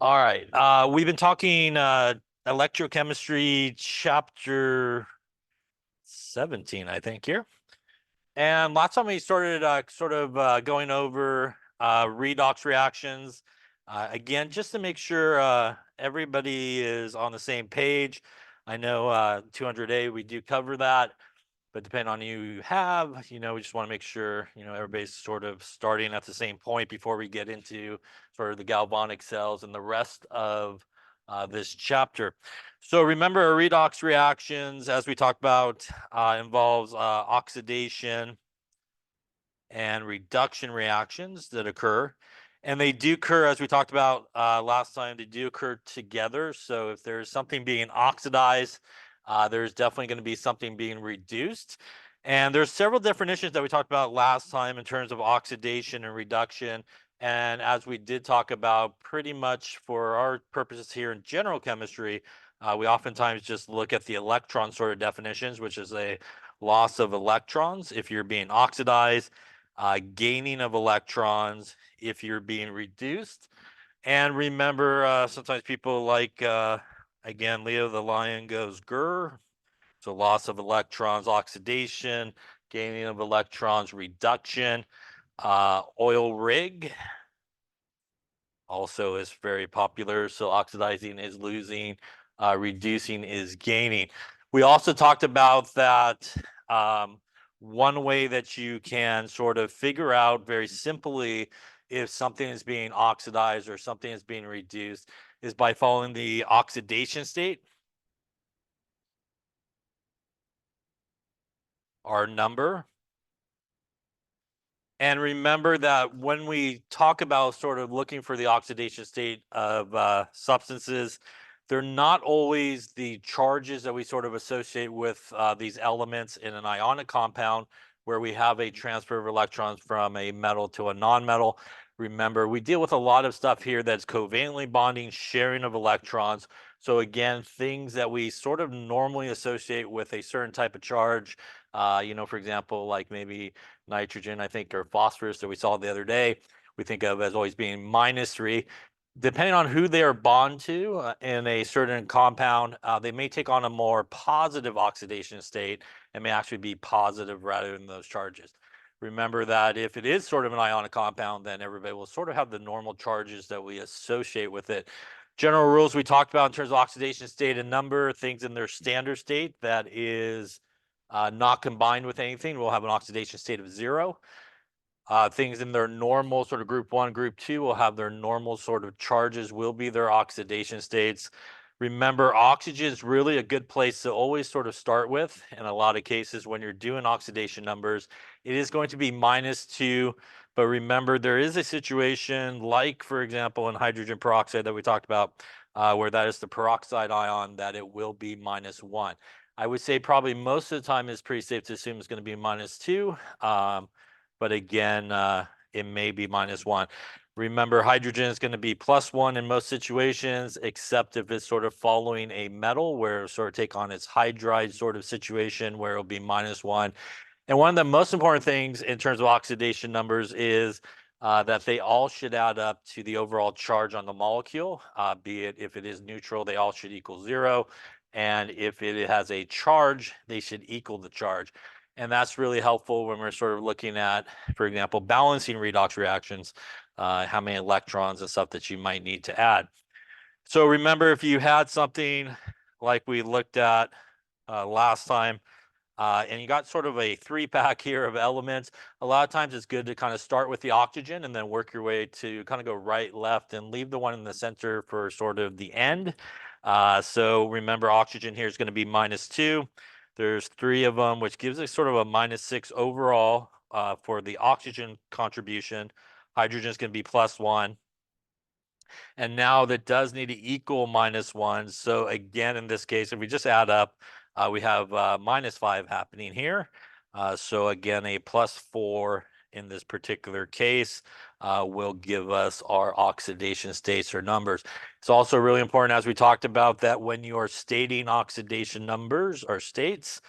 All right. We've been talking electrochemistry chapter 17, I think, here. And last time we started going over redox reactions. Again, just to make sure everybody is on the same page. I know 200A, we do cover that. But depending on who you have, we just want to make sure, everybody's sort of starting at the same point before we get into sort of the galvanic cells and the rest of this chapter. So remember, our redox reactions, as we talked about, involves oxidation and reduction reactions that occur. And they do occur, as we talked about last time, they do occur together. So if there's something being oxidized, there's definitely going to be something being reduced. And there's several definitions that we talked about last time in terms of oxidation and reduction. And as we did talk about, pretty much for our purposes here in general chemistry, we oftentimes just look at the electron sort of definitions, which is a loss of electrons if you're being oxidized, gaining of electrons if you're being reduced. And remember, sometimes people like, again, Leo the lion goes grr. So loss of electrons, oxidation, gaining of electrons, reduction. Oil rig also is very popular. So oxidizing is losing, reducing is gaining. We also talked about that one way that you can sort of figure out very simply if something is being oxidized or something is being reduced is by following the oxidation state, our number. And remember that when we talk about sort of looking for the oxidation state of substances, they're not always the charges that we sort of associate with these elements in an ionic compound where we have a transfer of electrons from a metal to a non-metal. Remember, we deal with a lot of stuff here that's covalently bonding, sharing of electrons. So again, things that we sort of normally associate with a certain type of charge, for example, like maybe nitrogen, I think, or phosphorus that we saw the other day, we think of as always being -3. Depending on who they are bound to in a certain compound, they may take on a more positive oxidation state and may actually be positive rather than those charges. Remember that if it is sort of an ionic compound, then everybody will sort of have the normal charges that we associate with it. General rules we talked about in terms of oxidation state and number, things in their standard state that is not combined with anything will have an oxidation state of 0. Things in their normal sort of group 1, group 2 will have their normal sort of charges will be their oxidation states. Remember, oxygen is really a good place to always sort of start with. In a lot of cases, when you're doing oxidation numbers, it is going to be -2. But remember, there is a situation like, for example, in hydrogen peroxide that we talked about, where that is the peroxide ion, that it will be -1. I would say probably most of the time it's pretty safe to assume it's going to be -2. But again, it may be -1. Remember, hydrogen is going to be +1 in most situations, except if it's sort of following a metal where it'll sort of take on its hydride sort of situation where it'll be -1. And one of the most important things in terms of oxidation numbers is that they all should add up to the overall charge on the molecule, be it if it is neutral, they all should equal 0. And if it has a charge, they should equal the charge. And that's really helpful when we're sort of looking at, for example, balancing redox reactions, how many electrons and stuff that you might need to add. So remember, if you had something like we looked at last time, and you got sort of a 3-pack here of elements, a lot of times it's good to kind of start with the oxygen and then work your way to kind of go right, left, and leave the one in the center for sort of the end. So remember, oxygen here is going to be -2. There's 3 of them, which gives us sort of a -6 overall for the oxygen contribution. Hydrogen is going to be +1. And now that does need to equal -1. So again, in this case, if we just add up, we have -5 happening here. So again, a +4 in this particular case will give us our oxidation states or numbers. It's also really important, as we talked about, that when you are stating oxidation numbers or states,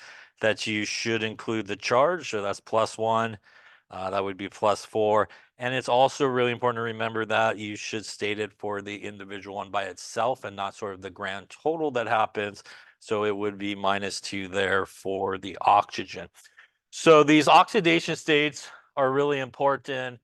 that you should include the charge. So that's +1. That would be +4. And it's also really important to remember that you should state it for the individual one by itself and not sort of the grand total that happens. So it would be -2 there for the oxygen. So these oxidation states are really important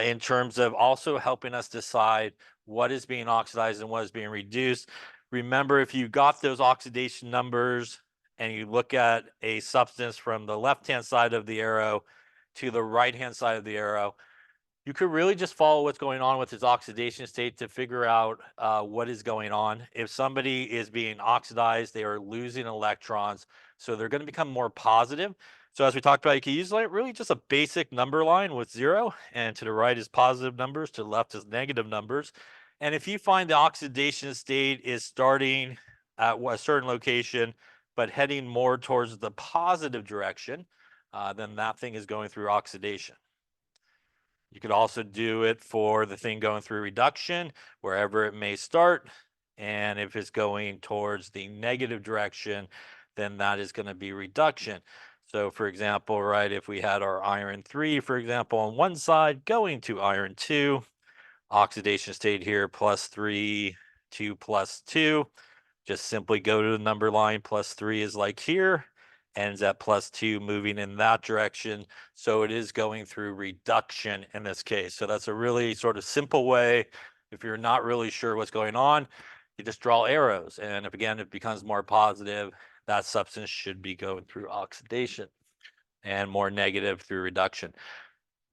in terms of also helping us decide what is being oxidized and what is being reduced. Remember, if you got those oxidation numbers and you look at a substance from the left-hand side of the arrow to the right-hand side of the arrow, you could really just follow what's going on with its oxidation state to figure out what is going on. If somebody is being oxidized, they are losing electrons, so they're going to become more positive. So as we talked about, you can use like really just a basic number line with 0, and to the right is positive numbers, to the left is negative numbers. And if you find the oxidation state is starting at a certain location, but heading more towards the positive direction, then that thing is going through oxidation. You could also do it for the thing going through reduction, wherever it may start. And if it's going towards the negative direction, then that is going to be reduction. So for example, right, if we had our iron 3, for example, on one side going to iron 2, oxidation state here, +3, 2 +2. Just simply go to the number line, +3 is like here, ends at +2, moving in that direction. So it is going through reduction in this case. So that's a really sort of simple way. If you're not really sure what's going on, you just draw arrows. And if again, it becomes more positive, that substance should be going through oxidation, and more negative through reduction.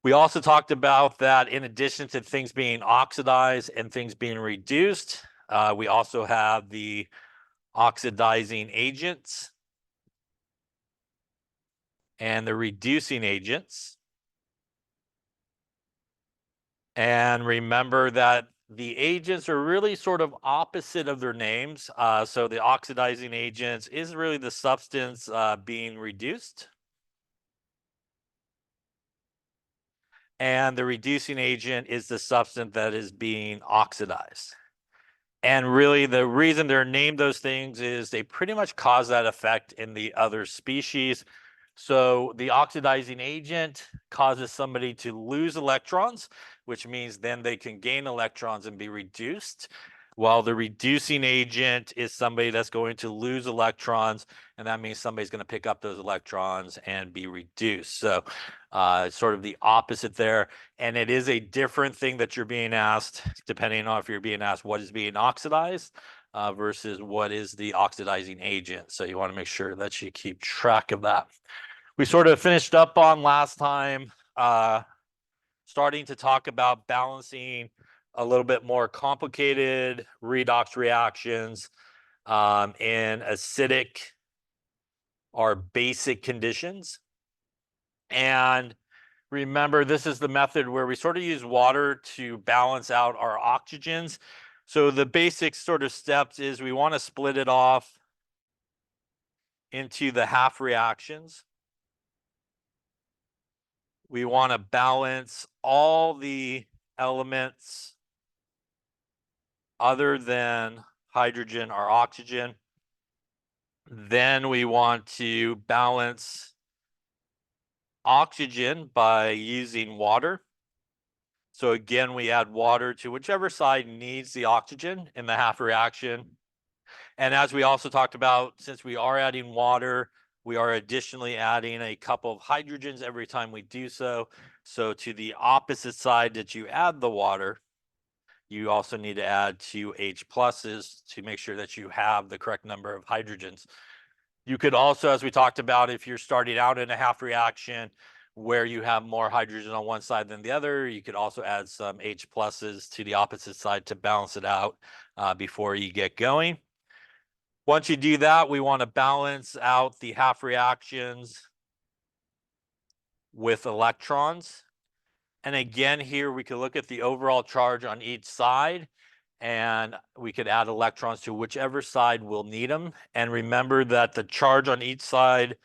We also talked about that in addition to things being oxidized and things being reduced, we also have the oxidizing agents and the reducing agents. And remember that the agents are really sort of opposite of their names. So the oxidizing agents is really the substance being reduced. And the reducing agent is the substance that is being oxidized. And really, the reason they're named those things is they pretty much cause that effect in the other species. So the oxidizing agent causes somebody to lose electrons, which means then they can gain electrons and be reduced. While the reducing agent is somebody that's going to lose electrons, and that means somebody's going to pick up those electrons and be reduced. So it's sort of the opposite there. And it is a different thing that you're being asked, depending on if you're being asked what is being oxidized versus what is the oxidizing agent. So you want to make sure that you keep track of that. We sort of finished up on last time, starting to talk about balancing a little bit more complicated redox reactions in acidic or basic conditions. And remember, this is the method where we sort of use water to balance out our oxygens. So the basic sort of steps is we want to split it off into the half reactions. We want to balance all the elements other than hydrogen or oxygen. Then we want to balance oxygen by using water. So again, we add water to whichever side needs the oxygen in the half reaction. And as we also talked about, since we are adding water, we are additionally adding a couple of hydrogens every time we do so. So to the opposite side that you add the water, you also need to add 2 H pluses to make sure that you have the correct number of hydrogens. You could also, as we talked about, if you're starting out in a half reaction where you have more hydrogen on one side than the other, you could also add some H pluses to the opposite side to balance it out before you get going. Once you do that, we want to balance out the half reactions with electrons. And again, here we could look at the overall charge on each side, and we could add electrons to whichever side we'll need them. And remember that the charge on each side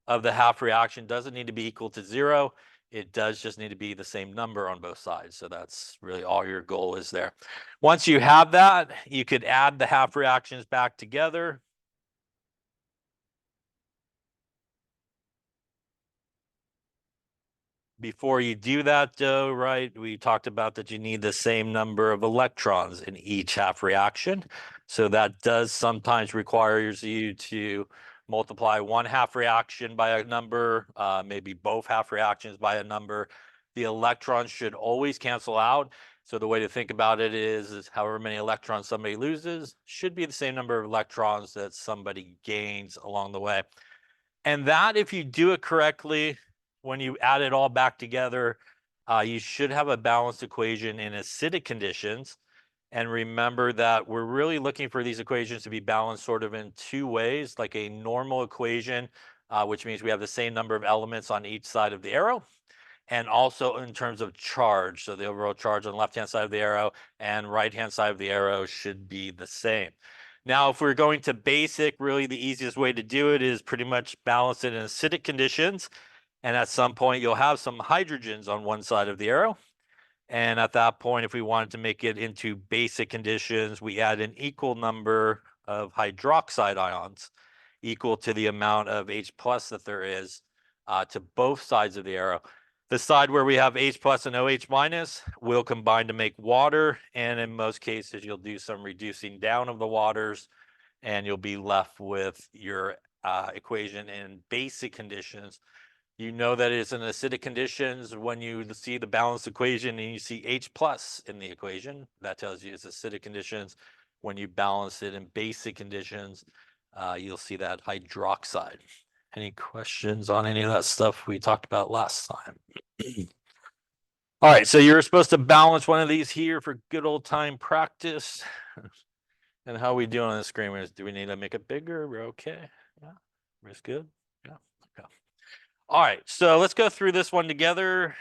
of the half reaction doesn't need to be equal to 0. It does just need to be the same number on both sides. So that's really all your goal is there. Once you have that, you could add the half reactions back together. Before you do that, though, right, we talked about that you need the same number of electrons in each half reaction. So that does sometimes requires you to multiply one half reaction by a number, maybe both half reactions by a number. The electrons should always cancel out. So the way to think about it is however many electrons somebody loses should be the same number of electrons that somebody gains along the way. And that, if you do it correctly, when you add it all back together, you should have a balanced equation in acidic conditions. And remember that we're really looking for these equations to be balanced sort of in two ways, like a normal equation, which means we have the same number of elements on each side of the arrow, and also in terms of charge. So the overall charge on the left-hand side of the arrow and right-hand side of the arrow should be the same. Now, if we're going to basic, really the easiest way to do it is pretty much balance it in acidic conditions. And at some point, you'll have some hydrogens on one side of the arrow. And at that point, if we wanted to make it into basic conditions, we add an equal number of hydroxide ions equal to the amount of H plus that there is to both sides of the arrow. The side where we have H plus and OH minus will combine to make water. And in most cases, you'll do some reducing down of the waters and you'll be left with your equation in basic conditions. You know that it's in acidic conditions when you see the balanced equation and you see H plus in the equation. That tells you it's acidic conditions. When you balance it in basic conditions, you'll see that hydroxide. Any questions on any of that stuff we talked about last time? All right, so you're supposed to balance one of these here for good old time practice. And how are we doing on the screen? Do we need to make it bigger? We're okay. Yeah, we're good. Yeah. Okay. All right, so let's go through this one together,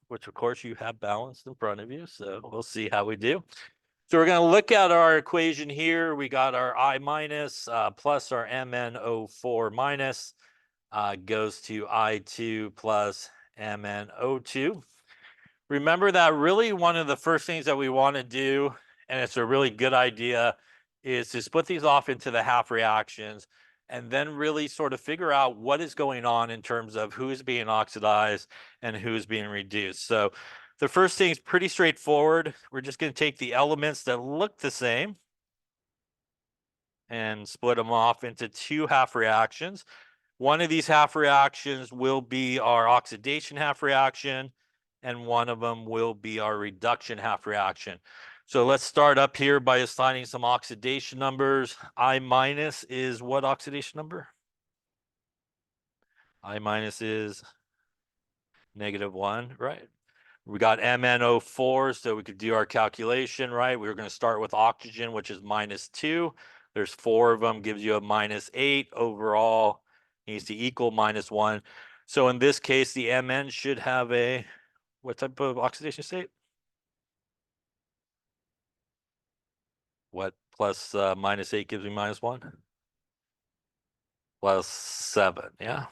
which of course you have balanced in front of you. So we'll see how we do. So we're going to look at our equation here. We got our I minus plus our MnO4 minus goes to I2 plus MnO2. Remember that really one of the first things that we want to do, and it's a really good idea, is to split these off into the half reactions and then really sort of figure out what is going on in terms of who's being oxidized and who's being reduced. So the first thing is pretty straightforward. We're just going to take the elements that look the same and split them off into two half reactions. One of these half reactions will be our oxidation half reaction, and one of them will be our reduction half reaction. So let's start up here by assigning some oxidation numbers. I minus is what oxidation number? I minus is -1, right? We got MnO4, so we could do our calculation, right? We were going to start with oxygen, which is -2. There's 4 of them, gives you a -8. Overall, needs to equal -1. So in this case, the Mn should have a, what type of oxidation state? What plus -8 gives me -1? +7, yeah.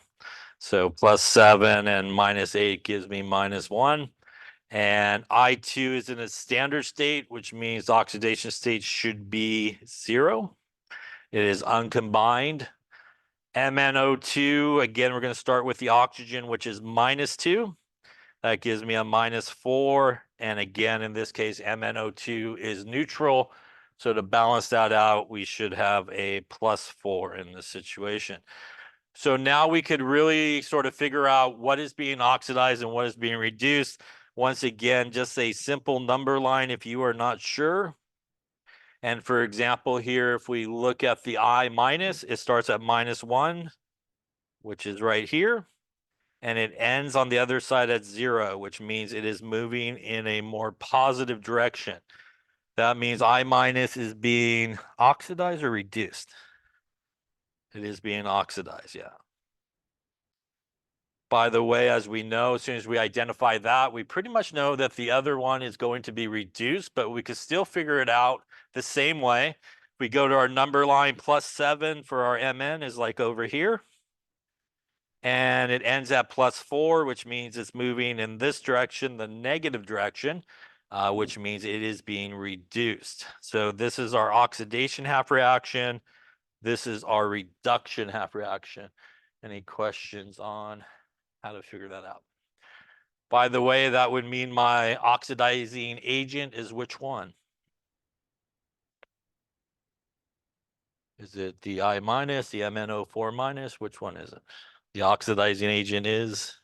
So +7 and -8 gives me -1. And I2 is in a standard state, which means oxidation state should be 0. It is uncombined. MnO2, again, we're going to start with the oxygen, which is -2. That gives me a -4. And again, in this case, MnO2 is neutral. So to balance that out, we should have a +4 in this situation. So now we could really sort of figure out what is being oxidized and what is being reduced. Once again, just a simple number line if you are not sure. And for example, here, if we look at the I minus, it starts at -1, which is right here. And it ends on the other side at 0, which means it is moving in a more positive direction. That means I minus is being oxidized or reduced. It is being oxidized, yeah. By the way, as we know, as soon as we identify that, we pretty much know that the other one is going to be reduced, but we could still figure it out the same way. We go to our number line, +7 for our Mn is like over here. And it ends at +4, which means it's moving in this direction, the negative direction, which means it is being reduced. So this is our oxidation half reaction. This is our reduction half reaction. Any questions on how to figure that out? By the way, that would mean my oxidizing agent is which one? Is it the I minus, the MnO4 minus? Which one is it? The oxidizing agent is,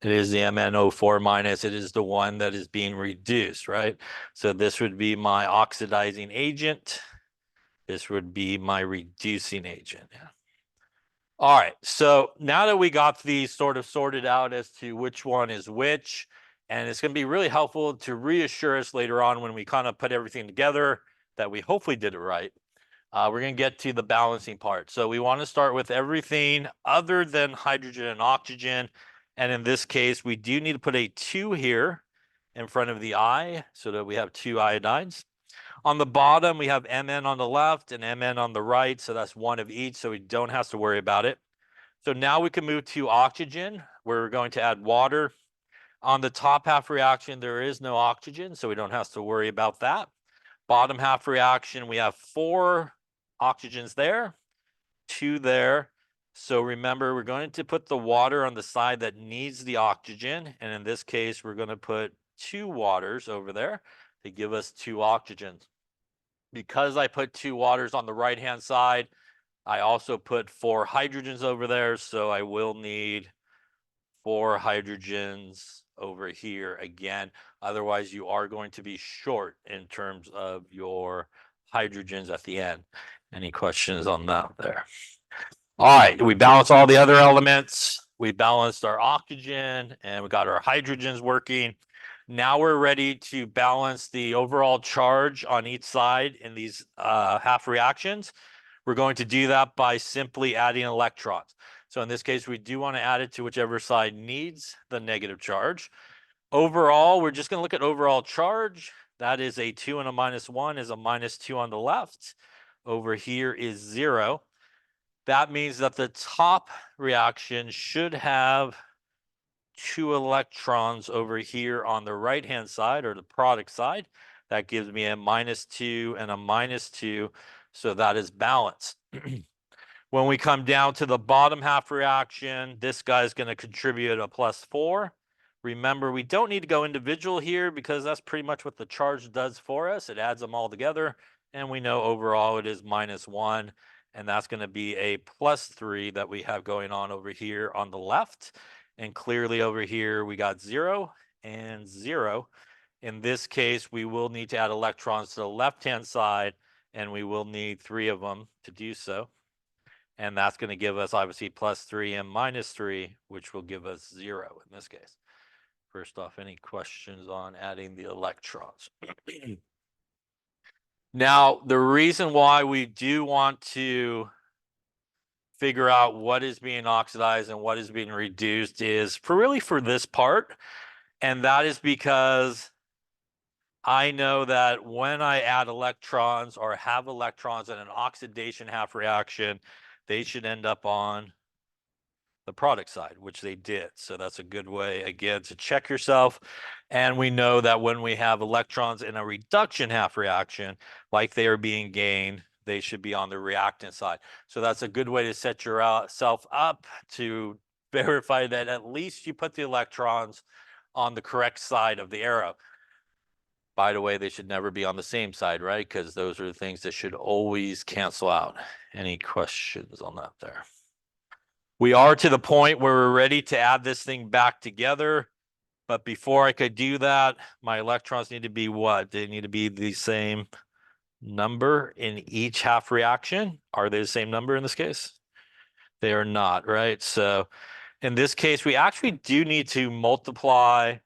it is the MnO4 minus. It is the one that is being reduced, right? So this would be my oxidizing agent. This would be my reducing agent. Yeah. All right, so now that we got these sort of sorted out as to which one is which, and it's going to be really helpful to reassure us later on when we kind of put everything together that we hopefully did it right. We're going to get to the balancing part. So we want to start with everything other than hydrogen and oxygen. And in this case, we do need to put a 2 here in front of the I so that we have 2 iodines. On the bottom, we have Mn on the left and Mn on the right. So that's 1 of each, so we don't have to worry about it. So now we can move to oxygen, where we're going to add water. On the top half reaction, there is no oxygen, so we don't have to worry about that. Bottom half reaction, we have 4 oxygens there, 2 there. So remember, we're going to put the water on the side that needs the oxygen. And in this case, we're going to put 2 waters over there to give us 2 oxygens. Because I put 2 waters on the right-hand side, I also put 4 hydrogens over there. So I will need 4 hydrogens over here again. Otherwise, you are going to be short in terms of your hydrogens at the end. Any questions on that there? All right, we balanced all the other elements. We balanced our oxygen and we got our hydrogens working. Now we're ready to balance the overall charge on each side in these half reactions. We're going to do that by simply adding electrons. So in this case, we do want to add it to whichever side needs the negative charge. Overall, we're just going to look at overall charge. That is a 2 and a -1 is a -2 on the left. Over here is 0. That means that the top reaction should have 2 electrons over here on the right-hand side, or the product side. That gives me a -2 and a -2, so that is balanced. When we come down to the bottom half reaction, this guy is going to contribute a +4. Remember, we don't need to go individual here because that's pretty much what the charge does for us. It adds them all together, and we know overall it is -1, and that's going to be a +3 that we have going on over here on the left. And clearly over here, we got 0 and 0. In this case, we will need to add electrons to the left-hand side, and we will need 3 of them to do so. And that's going to give us obviously +3 and -3, which will give us 0 in this case. First off, any questions on adding the electrons? Now, the reason why we do want to figure out what is being oxidized and what is being reduced is for this part. And that is because I know that when I add electrons or have electrons in an oxidation half reaction, they should end up on the product side, which they did. So that's a good way, again, to check yourself. And we know that when we have electrons in a reduction half reaction, like they are being gained, they should be on the reactant side. So that's a good way to set yourself up to verify that at least you put the electrons on the correct side of the arrow. By the way, they should never be on the same side, right? Because those are the things that should always cancel out. Any questions on that there? We are to the point where we're ready to add this thing back together. But before I could do that, my electrons need to be what? They need to be the same number in each half reaction. Are they the same number in this case? They are not, right? So in this case, we actually do need to multiply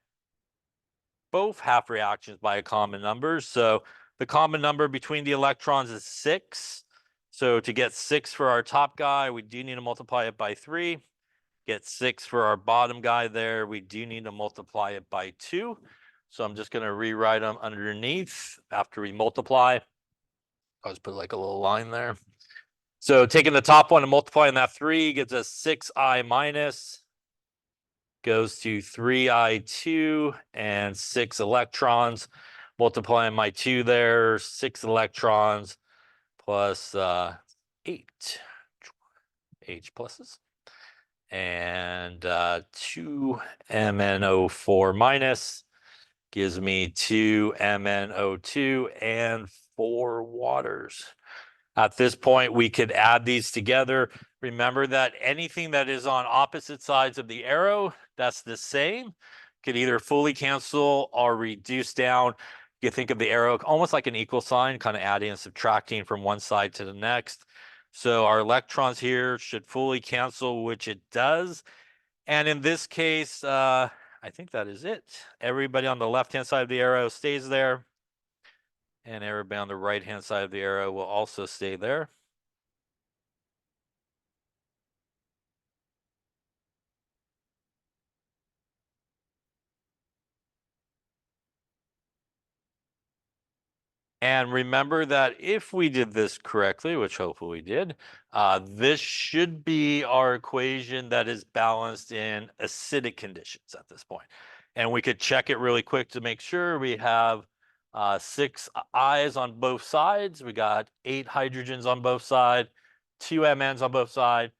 both half reactions by a common number. So the common number between the electrons is 6. So to get 6 for our top guy, we do need to multiply it by 3. Get 6 for our bottom guy there, we do need to multiply it by 2. So I'm just going to rewrite them underneath after we multiply. I'll just put like a little line there. So taking the top one and multiplying that 3 gives us 6i minus, goes to 3i2 and 6 electrons. Multiplying my 2 there, 6 electrons plus 8 H pluses. and 2MnO4 minus gives me 2MnO2 and 4 waters. At this point, we could add these together. Remember that anything that is on opposite sides of the arrow, that's the same. Could either fully cancel or reduce down. You think of the arrow almost like an equal sign, kind of adding and subtracting from one side to the next. So our electrons here should fully cancel, which it does. And in this case, I think that is it. Everybody on the left-hand side of the arrow stays there. And everybody on the right-hand side of the arrow will also stay there. And remember that if we did this correctly, which hopefully we did, this should be our equation that is balanced in acidic conditions at this point. And we could check it really quick to make sure we have 6 I's on both sides. We got 8 hydrogens on both sides, 2 Mn's on both sides,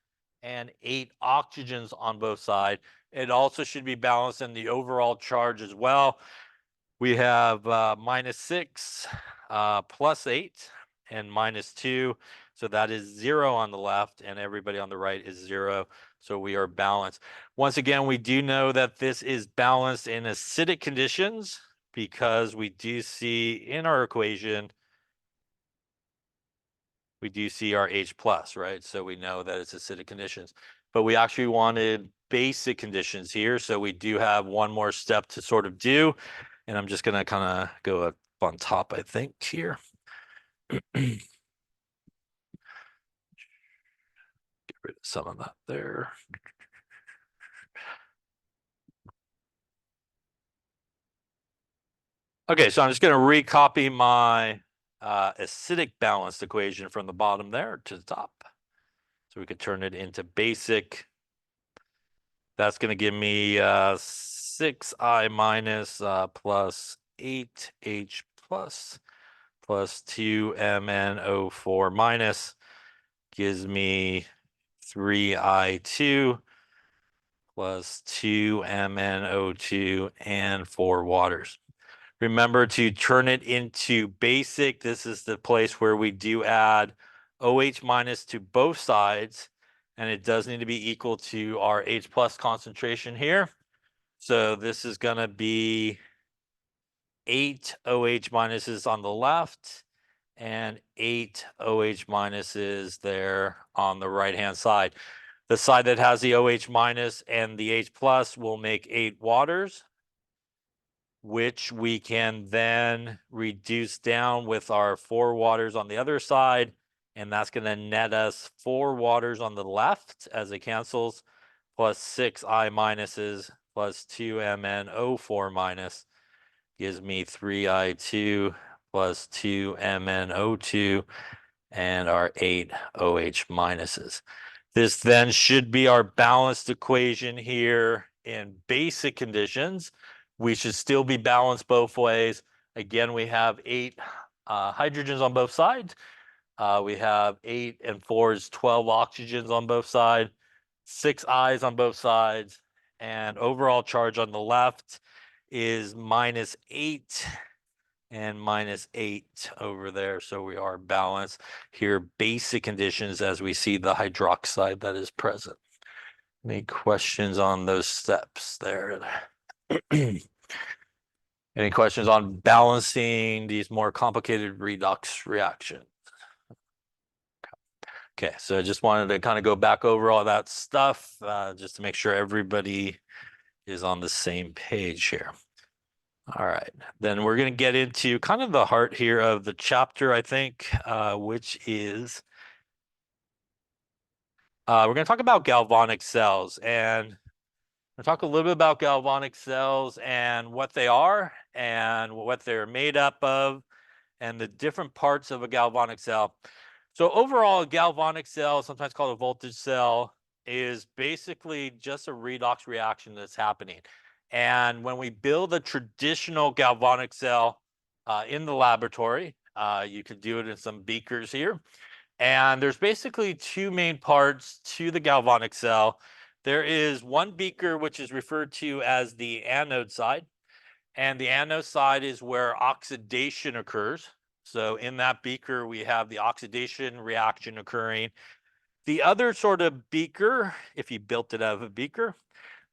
and 8 oxygens on both sides. It also should be balanced in the overall charge as well. We have -6, +8, and -2. So that is 0 on the left, and everybody on the right is 0. So we are balanced. Once again, we do know that this is balanced in acidic conditions because we do see in our equation, we do see our H plus, right? So we know that it's acidic conditions. But we actually wanted basic conditions here. So we do have one more step to sort of do. And I'm just going to kind of go up on top, I think, here. Get rid of some of that there. Okay, so I'm just going to recopy my acidic balanced equation from the bottom there to the top. So we could turn it into basic. That's going to give me 6I minus plus 8H plus 2MnO4 minus gives me 3I2 plus 2MnO2 and 4 waters. Remember to turn it into basic. This is the place where we do add OH minus to both sides, and it does need to be equal to our H plus concentration here. So this is going to be 8 OH minuses on the left and 8 OH minuses there on the right-hand side. The side that has the OH minus and the H plus will make 8 waters, which we can then reduce down with our 4 waters on the other side. And that's going to net us 4 waters on the left as it cancels, plus 6 I minuses, plus 2 MnO4 minus gives me 3I2 plus 2 MnO2 and our 8 OH minuses. This then should be our balanced equation here in basic conditions. We should still be balanced both ways. Again, we have 8 hydrogens on both sides. We have 8 and 4 is 12 oxygens on both sides, 6 I's on both sides, and overall charge on the left is -8 and -8 over there. So we are balanced here, basic conditions as we see the hydroxide that is present. Any questions on those steps there? Any questions on balancing these more complicated redox reactions? Okay, so I just wanted to kind of go back over all that stuff just to make sure everybody is on the same page here. All right, then we're going to get into kind of the heart here of the chapter, I think, which is we're going to talk about galvanic cells, and we'll talk a little bit about galvanic cells and what they are and what they're made up of and the different parts of a galvanic cell. So overall, a galvanic cell, sometimes called a voltage cell, is basically just a redox reaction that's happening. And when we build a traditional galvanic cell in the laboratory, you can do it in some beakers here. And there's basically 2 main parts to the galvanic cell. There is one beaker which is referred to as the anode side, and the anode side is where oxidation occurs. So in that beaker, we have the oxidation reaction occurring. The other sort of beaker, if you built it out of a beaker,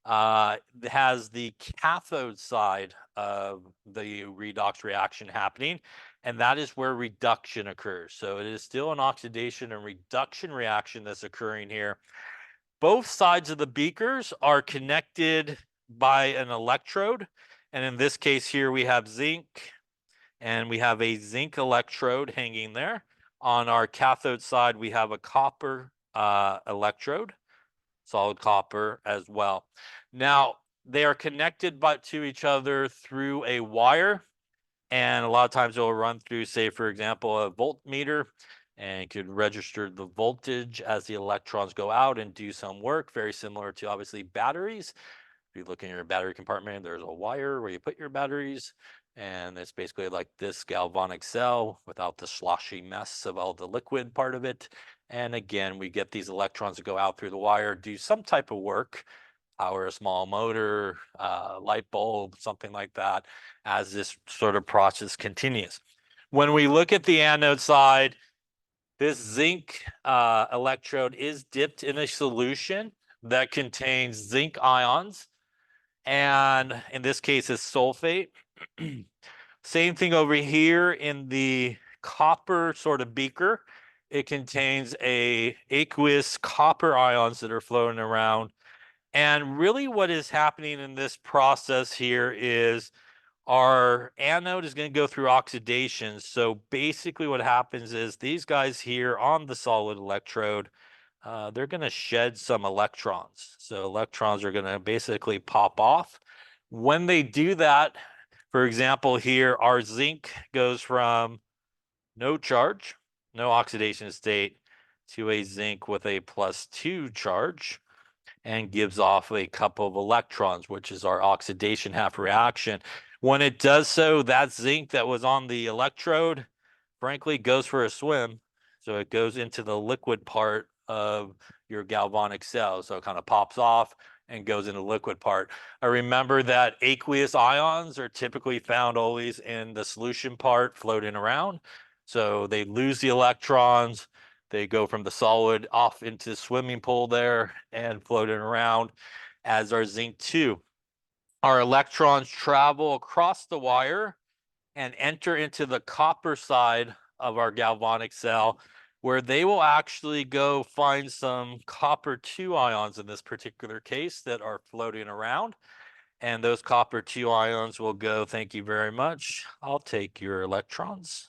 has the cathode side of the redox reaction happening, and that is where reduction occurs. So it is still an oxidation and reduction reaction that's occurring here. Both sides of the beakers are connected by an electrode, and in this case here we have zinc, and we have a zinc electrode hanging there. On our cathode side, we have a copper electrode, solid copper as well. Now, they are connected to each other through a wire, and a lot of times it will run through, say, for example, a voltmeter, and it could register the voltage as the electrons go out and do some work, very similar to obviously batteries. If you look in your battery compartment, there's a wire where you put your batteries, and it's basically like this galvanic cell without the sloshy mess of all the liquid part of it. And again, we get these electrons to go out through the wire, do some type of work, power a small motor, light bulb, something like that, as this sort of process continues. When we look at the anode side, this zinc electrode is dipped in a solution that contains zinc ions, and in this case it's sulfate. Same thing over here in the copper sort of beaker. It contains aqueous copper ions that are floating around. And really what is happening in this process here is our anode is going to go through oxidation. So basically what happens is these guys here on the solid electrode, they're going to shed some electrons. So electrons are going to basically pop off. When they do that, for example, here our zinc goes from no charge, no oxidation state, to a zinc with a +2 charge, and gives off a couple of electrons, which is our oxidation half reaction. When it does so, that zinc that was on the electrode, frankly, goes for a swim. So it goes into the liquid part of your galvanic cell. So it kind of pops off and goes into the liquid part. I remember that aqueous ions are typically found always in the solution part floating around. So they lose the electrons. They go from the solid off into the swimming pool there and floating around, as our zinc 2. Our electrons travel across the wire and enter into the copper side of our galvanic cell, where they will actually go find some copper 2 ions in this particular case that are floating around. And those copper 2 ions will go, thank you very much, I'll take your electrons.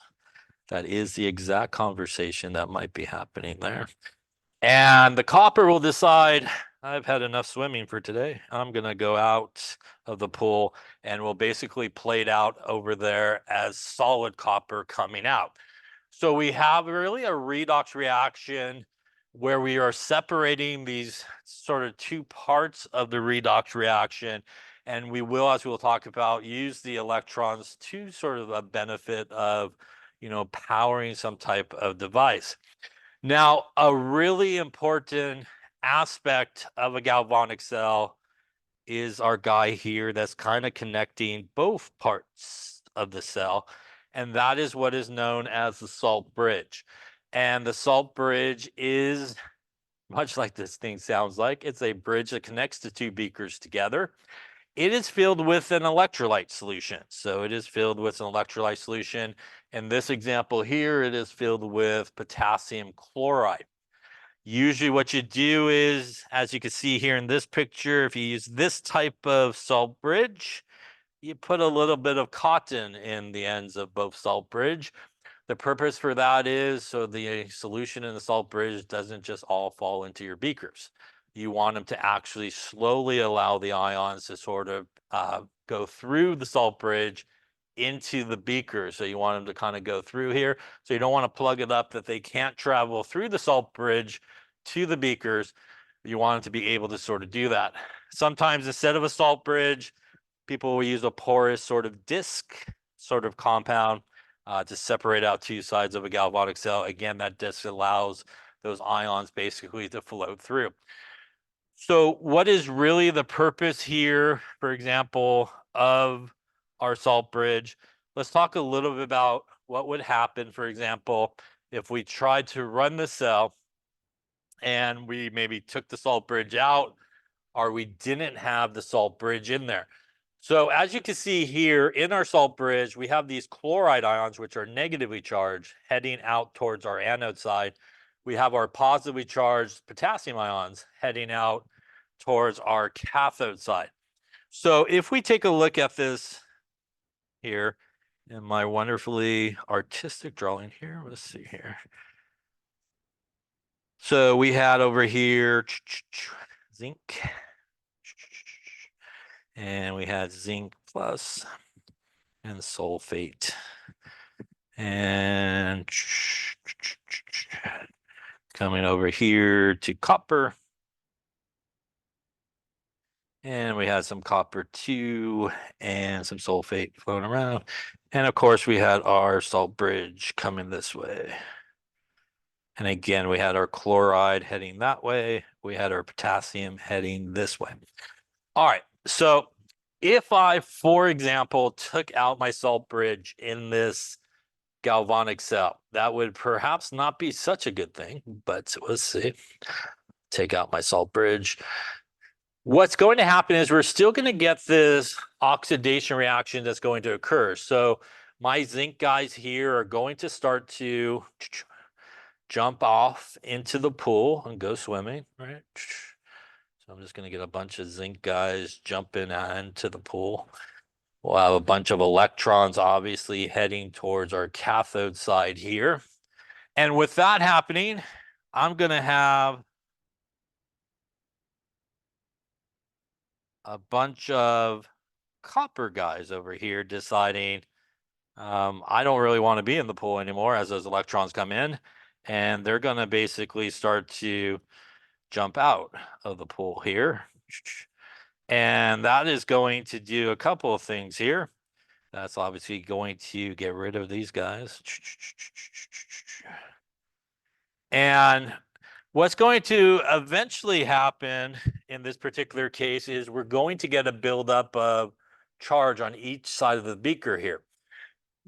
That is the exact conversation that might be happening there. And the copper will decide, I've had enough swimming for today. I'm going to go out of the pool, and will basically plate out over there as solid copper coming out. So we have really a redox reaction where we are separating these sort of two parts of the redox reaction. And we will, as we'll talk about, use the electrons to sort of a benefit of, powering some type of device. Now, a really important aspect of a galvanic cell is our guy here that's kind of connecting both parts of the cell, and that is what is known as the salt bridge. And the salt bridge is, much like this thing sounds like, it's a bridge that connects the two beakers together. It is filled with an electrolyte solution. So it is filled with an electrolyte solution. In this example here, it is filled with potassium chloride. Usually what you do is, as you can see here in this picture, if you use this type of salt bridge, you put a little bit of cotton in the ends of both salt bridge. The purpose for that is so the solution in the salt bridge doesn't just all fall into your beakers. You want them to actually slowly allow the ions to sort of go through the salt bridge into the beaker. So you want them to kind of go through here. So you don't want to plug it up that they can't travel through the salt bridge to the beakers. You want them to be able to sort of do that. Sometimes instead of a salt bridge, people will use a porous sort of disc sort of compound to separate out two sides of a galvanic cell. Again, that disc allows those ions basically to flow through. So what is really the purpose here, for example, of our salt bridge? Let's talk a little bit about what would happen, for example, if we tried to run the cell and we maybe took the salt bridge out, or we didn't have the salt bridge in there. So as you can see here in our salt bridge, we have these chloride ions, which are negatively charged, heading out towards our anode side. We have our positively charged potassium ions heading out towards our cathode side. So if we take a look at this here in my wonderfully artistic drawing here, let's see here. So we had over here zinc, and we had zinc plus and sulfate. And coming over here to copper. And we had some copper too, and some sulfate floating around. And of course, we had our salt bridge coming this way. And again, we had our chloride heading that way. We had our potassium heading this way. All right. So if I, for example, took out my salt bridge in this galvanic cell, that would perhaps not be such a good thing, but let's see. Take out my salt bridge. What's going to happen is we're still going to get this oxidation reaction that's going to occur. So my zinc guys here are going to start to jump off into the pool and go swimming, right? So I'm just going to get a bunch of zinc guys jumping into the pool. We'll have a bunch of electrons obviously heading towards our cathode side here. And with that happening, I'm going to have a bunch of copper guys over here deciding I don't really want to be in the pool anymore as those electrons come in, and they're going to basically start to jump out of the pool here. And that is going to do a couple of things here. That's obviously going to get rid of these guys. And what's going to eventually happen in this particular case is we're going to get a buildup of charge on each side of the beaker here.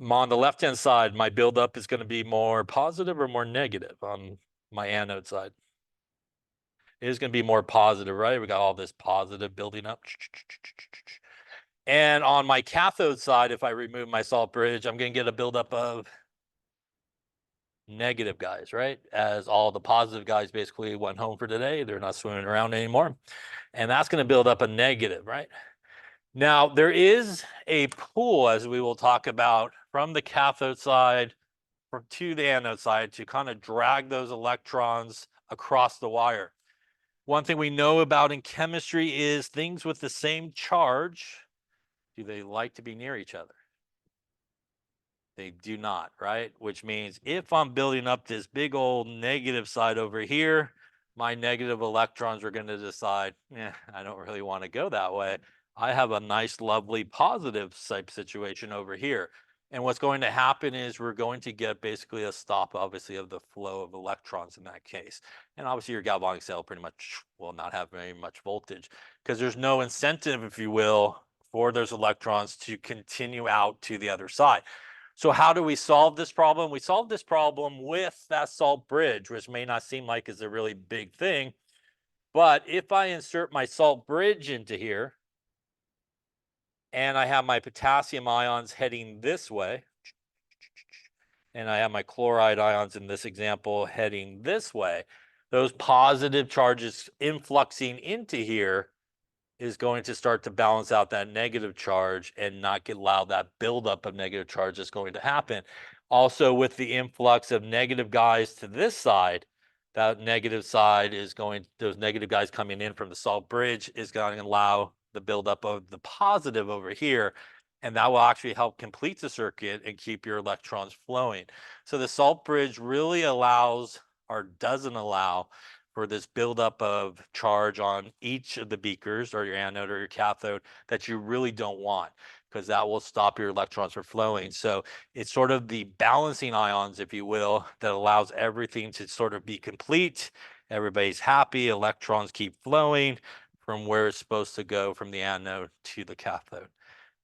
On the left-hand side, my buildup is going to be more positive or more negative on my anode side. It is going to be more positive, right? We got all this positive building up. And on my cathode side, if I remove my salt bridge, I'm going to get a buildup of negative guys, right? As all the positive guys basically went home for today. They're not swimming around anymore. And that's going to build up a negative, right? Now, there is a pull, as we will talk about, from the cathode side to the anode side to kind of drag those electrons across the wire. One thing we know about in chemistry is things with the same charge, do they like to be near each other? They do not, right? Which means if I'm building up this big old negative side over here, my negative electrons are going to decide, I don't really want to go that way. I have a nice, lovely, positive type situation over here. And what's going to happen is we're going to get basically a stop, obviously, of the flow of electrons in that case. And obviously, your galvanic cell pretty much will not have very much voltage because there's no incentive, if you will, for those electrons to continue out to the other side. So how do we solve this problem? We solve this problem with that salt bridge, which may not seem like is a really big thing. But if I insert my salt bridge into here, and I have my potassium ions heading this way, and I have my chloride ions in this example heading this way, those positive charges influxing into here is going to start to balance out that negative charge and not allow that buildup of negative charge that's going to happen. Also, with the influx of negative guys to this side, that negative side is going, those negative guys coming in from the salt bridge is going to allow the buildup of the positive over here. And that will actually help complete the circuit and keep your electrons flowing. So the salt bridge really allows or doesn't allow for this buildup of charge on each of the beakers or your anode or your cathode that you really don't want, because that will stop your electrons from flowing. So it's sort of the balancing ions, if you will, that allows everything to sort of be complete Everybody's happy. Electrons keep flowing from where it's supposed to go from the anode to the cathode.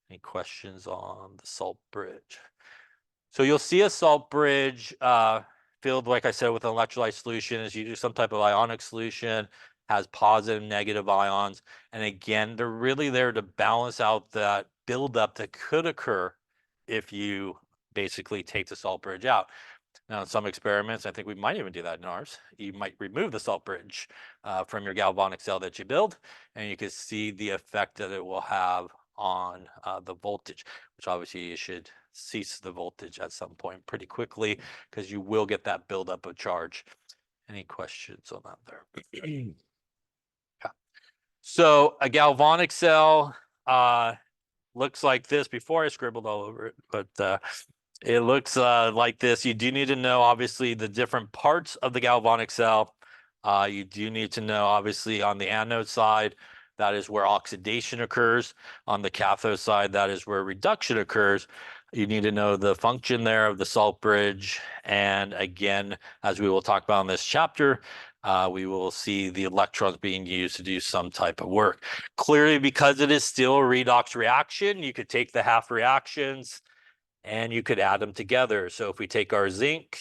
Any questions on the salt bridge? So you'll see a salt bridge filled, like I said, with an electrolyte solution. Is usually some type of ionic solution, has positive and negative ions. And again, they're really there to balance out that buildup that could occur if you basically take the salt bridge out. Now, in some experiments, I think we might even do that in ours. You might remove the salt bridge from your galvanic cell that you build, and you can see the effect that it will have on the voltage, which obviously you should cease the voltage at some point pretty quickly because you will get that buildup of charge. Any questions on that there? Yeah. So a galvanic cell looks like this. Before I scribbled all over it, but it looks like this. You do need to know, obviously, the different parts of the galvanic cell. You do need to know, obviously, on the anode side, that is where oxidation occurs. On the cathode side, that is where reduction occurs. You need to know the function there of the salt bridge. And again, as we will talk about in this chapter, we will see the electrons being used to do some type of work. Clearly, because it is still a redox reaction, you could take the half reactions and you could add them together. So if we take our zinc,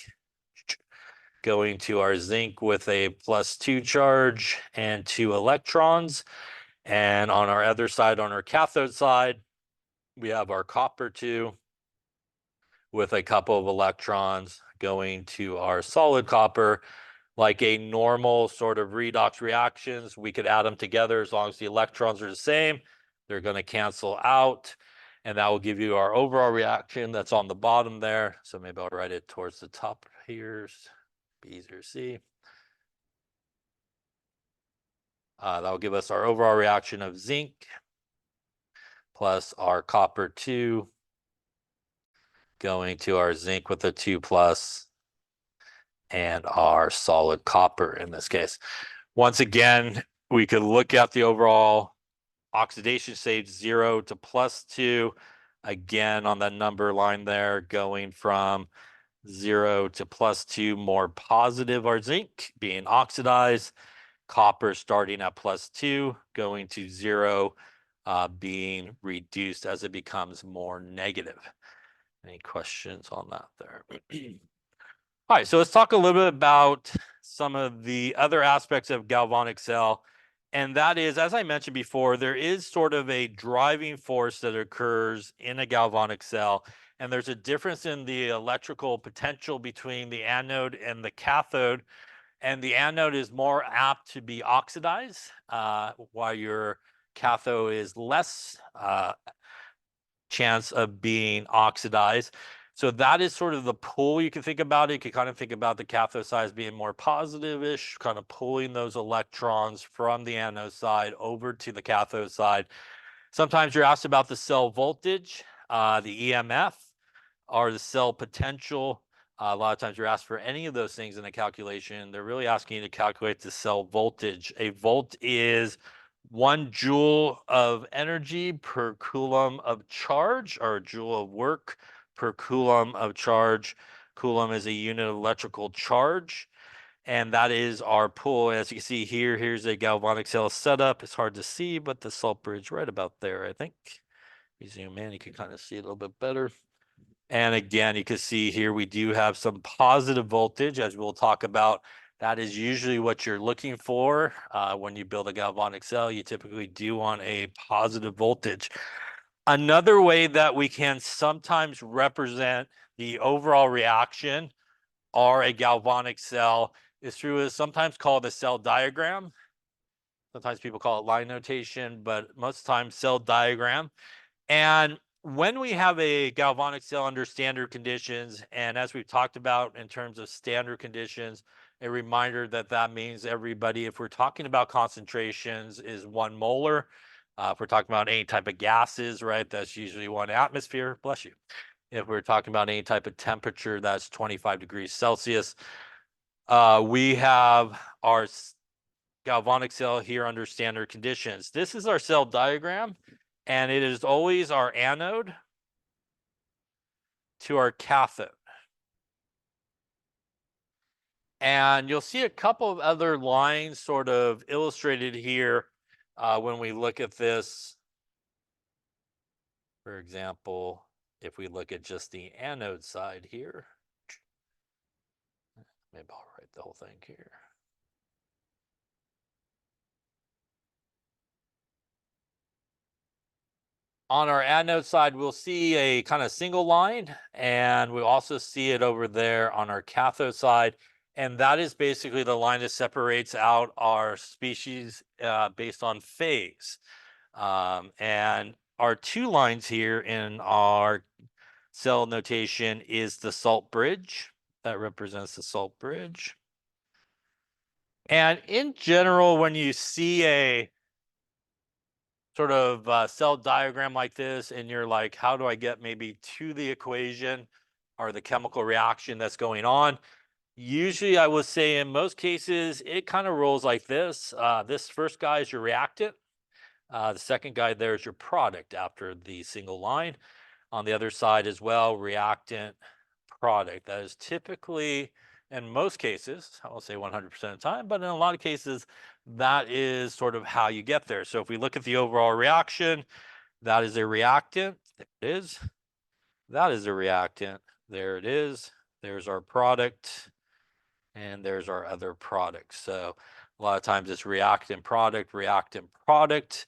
going to our zinc with a +2 charge and 2 electrons, and on our other side, on our cathode side, we have our copper 2 with a couple of electrons going to our solid copper. Like a normal sort of redox reactions, we could add them together as long as the electrons are the same. They're going to cancel out, and that will give you our overall reaction that's on the bottom there. So maybe I'll write it towards the top here, be easier to see. That will give us our overall reaction of zinc plus our copper 2 going to our zinc with a 2+ and our solid copper in this case. Once again, we could look at the overall oxidation state 0 to +2. Again, on that number line there, going from 0 to +2, more positive our zinc being oxidized. Copper starting at +2, going to 0, being reduced as it becomes more negative. Any questions on that there? All right, so let's talk a little bit about some of the other aspects of galvanic cell. And that is, as I mentioned before, there is sort of a driving force that occurs in a galvanic cell. And there's a difference in the electrical potential between the anode and the cathode. And the anode is more apt to be oxidized, while your cathode is less chance of being oxidized. So that is sort of the pull you can think about it. You can kind of think about the cathode side being more positive-ish, kind of pulling those electrons from the anode side over to the cathode side. Sometimes you're asked about the cell voltage, the EMF, or the cell potential. A lot of times you're asked for any of those things in a calculation. They're really asking you to calculate the cell voltage. A volt is 1 joule of energy per coulomb of charge, or a joule of work per coulomb of charge. Coulomb is a unit of electrical charge, and that is our pull. As you can see here, here's a galvanic cell setup. It's hard to see, but the salt bridge right about there, I think. If you zoom in, you can kind of see it a little bit better. And again, you can see here we do have some positive voltage, as we'll talk about. That is usually what you're looking for when you build a galvanic cell. You typically do want a positive voltage. Another way that we can sometimes represent the overall reaction or a galvanic cell is through a sometimes called a cell diagram. Sometimes people call it line notation, but most times cell diagram. And when we have a galvanic cell under standard conditions, and as we've talked about in terms of standard conditions, a reminder that that means everybody, if we're talking about concentrations, is 1 molar. If we're talking about any type of gases, right, that's usually 1 atmosphere. Bless you. If we're talking about any type of temperature, that's 25 degrees Celsius. We have our galvanic cell here under standard conditions. This is our cell diagram, and it is always our anode to our cathode. And you'll see a couple of other lines sort of illustrated here when we look at this. For example, if we look at just the anode side here, maybe I'll write the whole thing here. On our anode side, we'll see a kind of single line, and we'll also see it over there on our cathode side. And that is basically the line that separates out our species based on phase. And our two lines here in our cell notation is the salt bridge. That represents the salt bridge. And in general, when you see a sort of cell diagram like this and you're like, how do I get maybe to the equation or the chemical reaction that's going on? Usually I would say in most cases, it kind of rolls like this. This first guy is your reactant. The second guy there is your product after the single line. On the other side as well, reactant, product. That is typically, in most cases, I won't say 100% of the time, but in a lot of cases, that is sort of how you get there. So if we look at the overall reaction, that is a reactant. There it is. That is a reactant. There it is. There's our product. And there's our other product. So a lot of times it's reactant product, reactant product.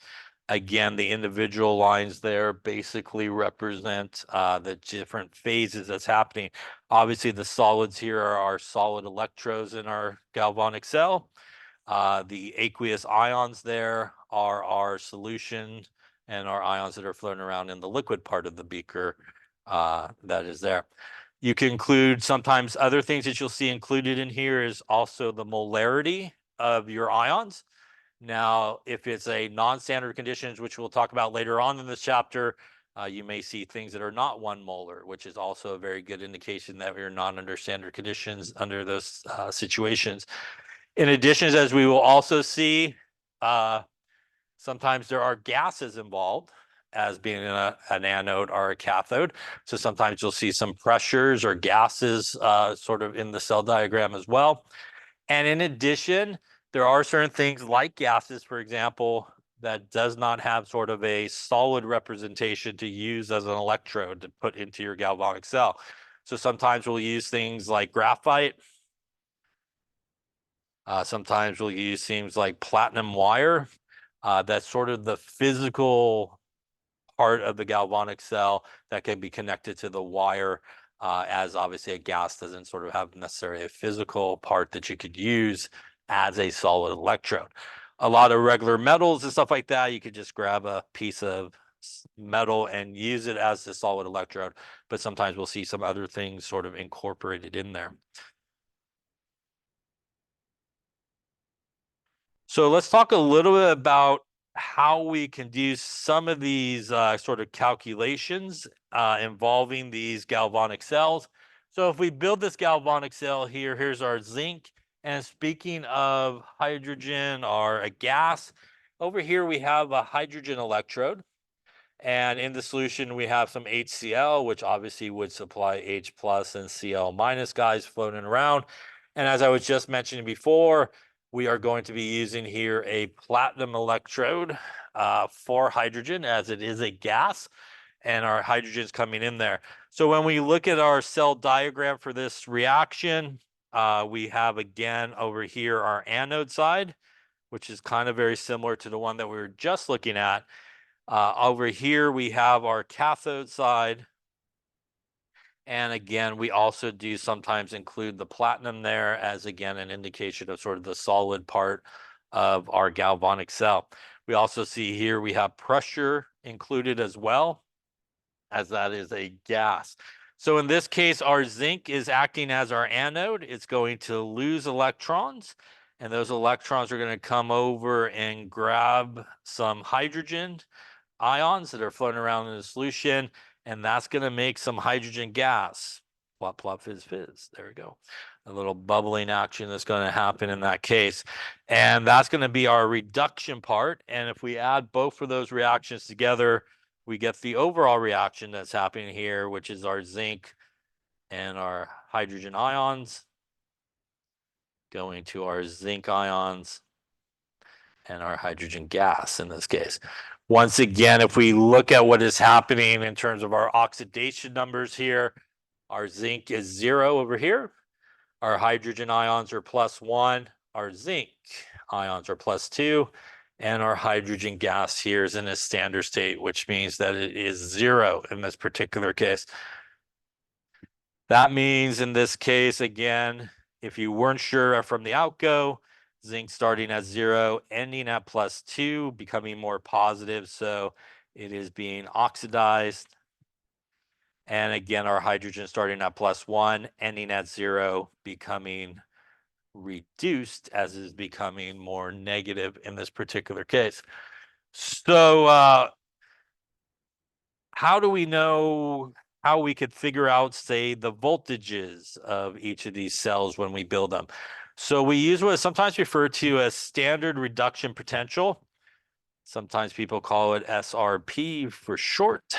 Again, the individual lines there basically represent the different phases that's happening. Obviously, the solids here are our solid electrodes in our galvanic cell. The aqueous ions there are our solution and our ions that are floating around in the liquid part of the beaker that is there. You can include sometimes other things that you'll see included in here is also the molarity of your ions. Now, if it's a non-standard conditions, which we'll talk about later on in this chapter, you may see things that are not 1 molar, which is also a very good indication that we're not under standard conditions under those situations. In addition, as we will also see, sometimes there are gases involved as being an anode or a cathode. So sometimes you'll see some pressures or gases sort of in the cell diagram as well. And in addition, there are certain things like gases, for example, that does not have sort of a solid representation to use as an electrode to put into your galvanic cell. So sometimes we'll use things like graphite. Sometimes we'll use things like platinum wire. That's sort of the physical part of the galvanic cell that can be connected to the wire, as obviously a gas doesn't sort of have necessarily a physical part that you could use as a solid electrode. A lot of regular metals and stuff like that, you could just grab a piece of metal and use it as a solid electrode, but sometimes we'll see some other things sort of incorporated in there. So let's talk a little bit about how we can do some of these sort of calculations involving these galvanic cells. So if we build this galvanic cell here, here's our zinc. And speaking of hydrogen or a gas, over here we have a hydrogen electrode. And in the solution, we have some HCl, which obviously would supply H plus and Cl minus guys floating around. And as I was just mentioning before, we are going to be using here a platinum electrode for hydrogen, as it is a gas, and our hydrogen is coming in there. So when we look at our cell diagram for this reaction, we have again over here our anode side, which is kind of very similar to the one that we were just looking at. Over here, we have our cathode side. And again, we also do sometimes include the platinum there as, again, an indication of sort of the solid part of our galvanic cell. We also see here we have pressure included as well, as that is a gas. So in this case, our zinc is acting as our anode. It's going to lose electrons, and those electrons are going to come over and grab some hydrogen ions that are floating around in the solution, and that's going to make some hydrogen gas. Plop, plop, fizz, fizz. There we go. A little bubbling action that's going to happen in that case. And that's going to be our reduction part. And if we add both of those reactions together, we get the overall reaction that's happening here, which is our zinc and our hydrogen ions. going to our zinc ions and our hydrogen gas in this case. Once again, if we look at what is happening in terms of our oxidation numbers here, our zinc is 0 over here. Our hydrogen ions are +1. Our zinc ions are +2. And our hydrogen gas here is in a standard state, which means that it is 0 in this particular case. That means in this case, again, if you weren't sure from the outgo, zinc starting at 0, ending at +2, becoming more positive. So it is being oxidized. And again, our hydrogen starting at +1, ending at 0, becoming reduced as is becoming more negative in this particular case. So how do we know how we could figure out, say, the voltages of each of these cells when we build them? So we use what is sometimes referred to as standard reduction potential. Sometimes people call it SRP for short.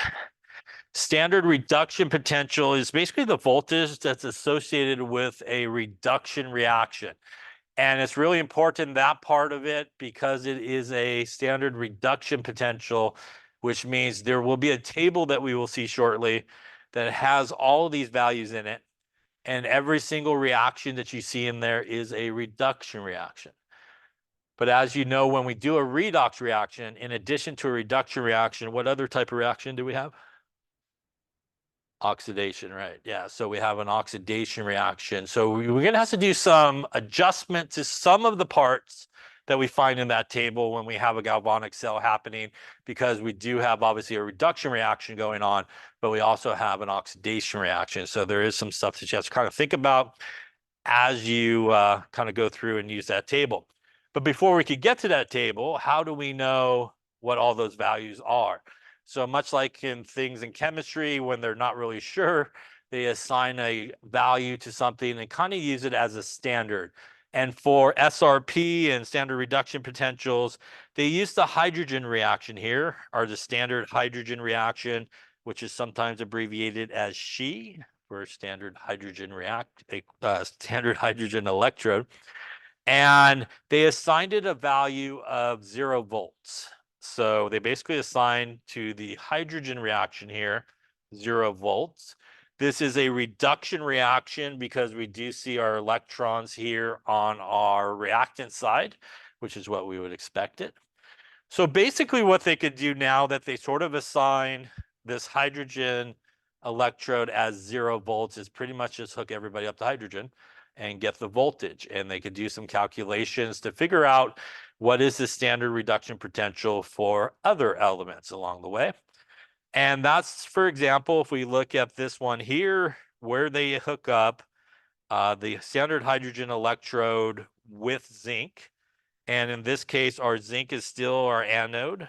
Standard reduction potential is basically the voltage that's associated with a reduction reaction. And it's really important, that part of it, because it is a standard reduction potential, which means there will be a table that we will see shortly that has all of these values in it. And every single reaction that you see in there is a reduction reaction. But as you know, when we do a redox reaction, in addition to a reduction reaction, what other type of reaction do we have? Oxidation, right? Yeah, so we have an oxidation reaction. So we're going to have to do some adjustment to some of the parts that we find in that table when we have a galvanic cell happening, because we do have obviously a reduction reaction going on, but we also have an oxidation reaction. So there is some stuff that you have to kind of think about as you kind of go through and use that table. But before we could get to that table, how do we know what all those values are? So much like in things in chemistry, when they're not really sure, they assign a value to something and kind of use it as a standard. And for SRP and standard reduction potentials, they use the hydrogen reaction here, or the standard hydrogen reaction, which is sometimes abbreviated as SHE for standard hydrogen standard hydrogen electrode. And they assigned it a value of 0 volts. So they basically assigned to the hydrogen reaction here 0 volts. This is a reduction reaction because we do see our electrons here on our reactant side, which is what we would expect it. So basically what they could do now that they sort of assign this hydrogen electrode as 0 volts is pretty much just hook everybody up to hydrogen and get the voltage. And they could do some calculations to figure out what is the standard reduction potential for other elements along the way. And that's, for example, if we look at this one here, where they hook up the standard hydrogen electrode with zinc. And in this case, our zinc is still our anode.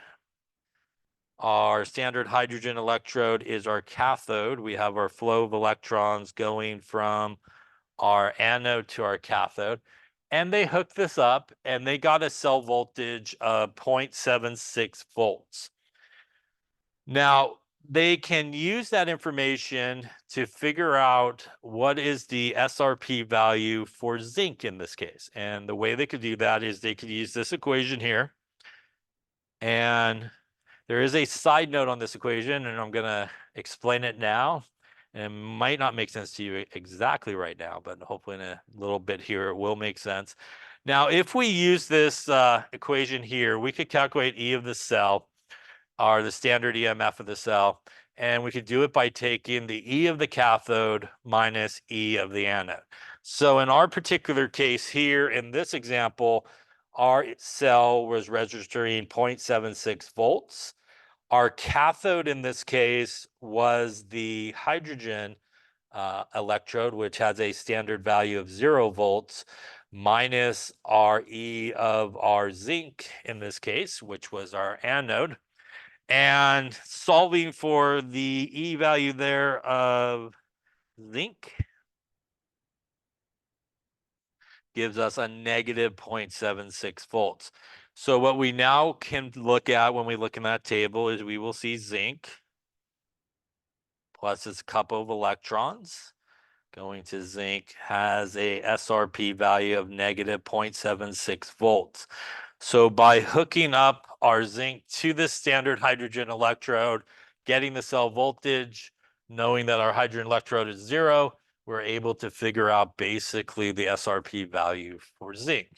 Our standard hydrogen electrode is our cathode. We have our flow of electrons going from our anode to our cathode. And they hooked this up and they got a cell voltage of 0.76 volts. Now, they can use that information to figure out what is the SRP value for zinc in this case. And the way they could do that is they could use this equation here. And there is a side note on this equation, and I'm going to explain it now. And it might not make sense to you exactly right now, but hopefully in a little bit here it will make sense. Now, if we use this equation here, we could calculate E of the cell, or the standard EMF of the cell, and we could do it by taking the E of the cathode minus E of the anode. So in our particular case here, in this example, our cell was registering 0.76 volts. Our cathode in this case was the hydrogen electrode, which has a standard value of 0 volts, minus our E of our zinc in this case, which was our anode. And solving for the E value there of zinc gives us a negative 0.76 volts. So what we now can look at when we look in that table is we will see zinc plus its couple of electrons going to zinc has a SRP value of negative 0.76 volts. So by hooking up our zinc to this standard hydrogen electrode, getting the cell voltage, knowing that our hydrogen electrode is 0, we're able to figure out basically the SRP value for zinc.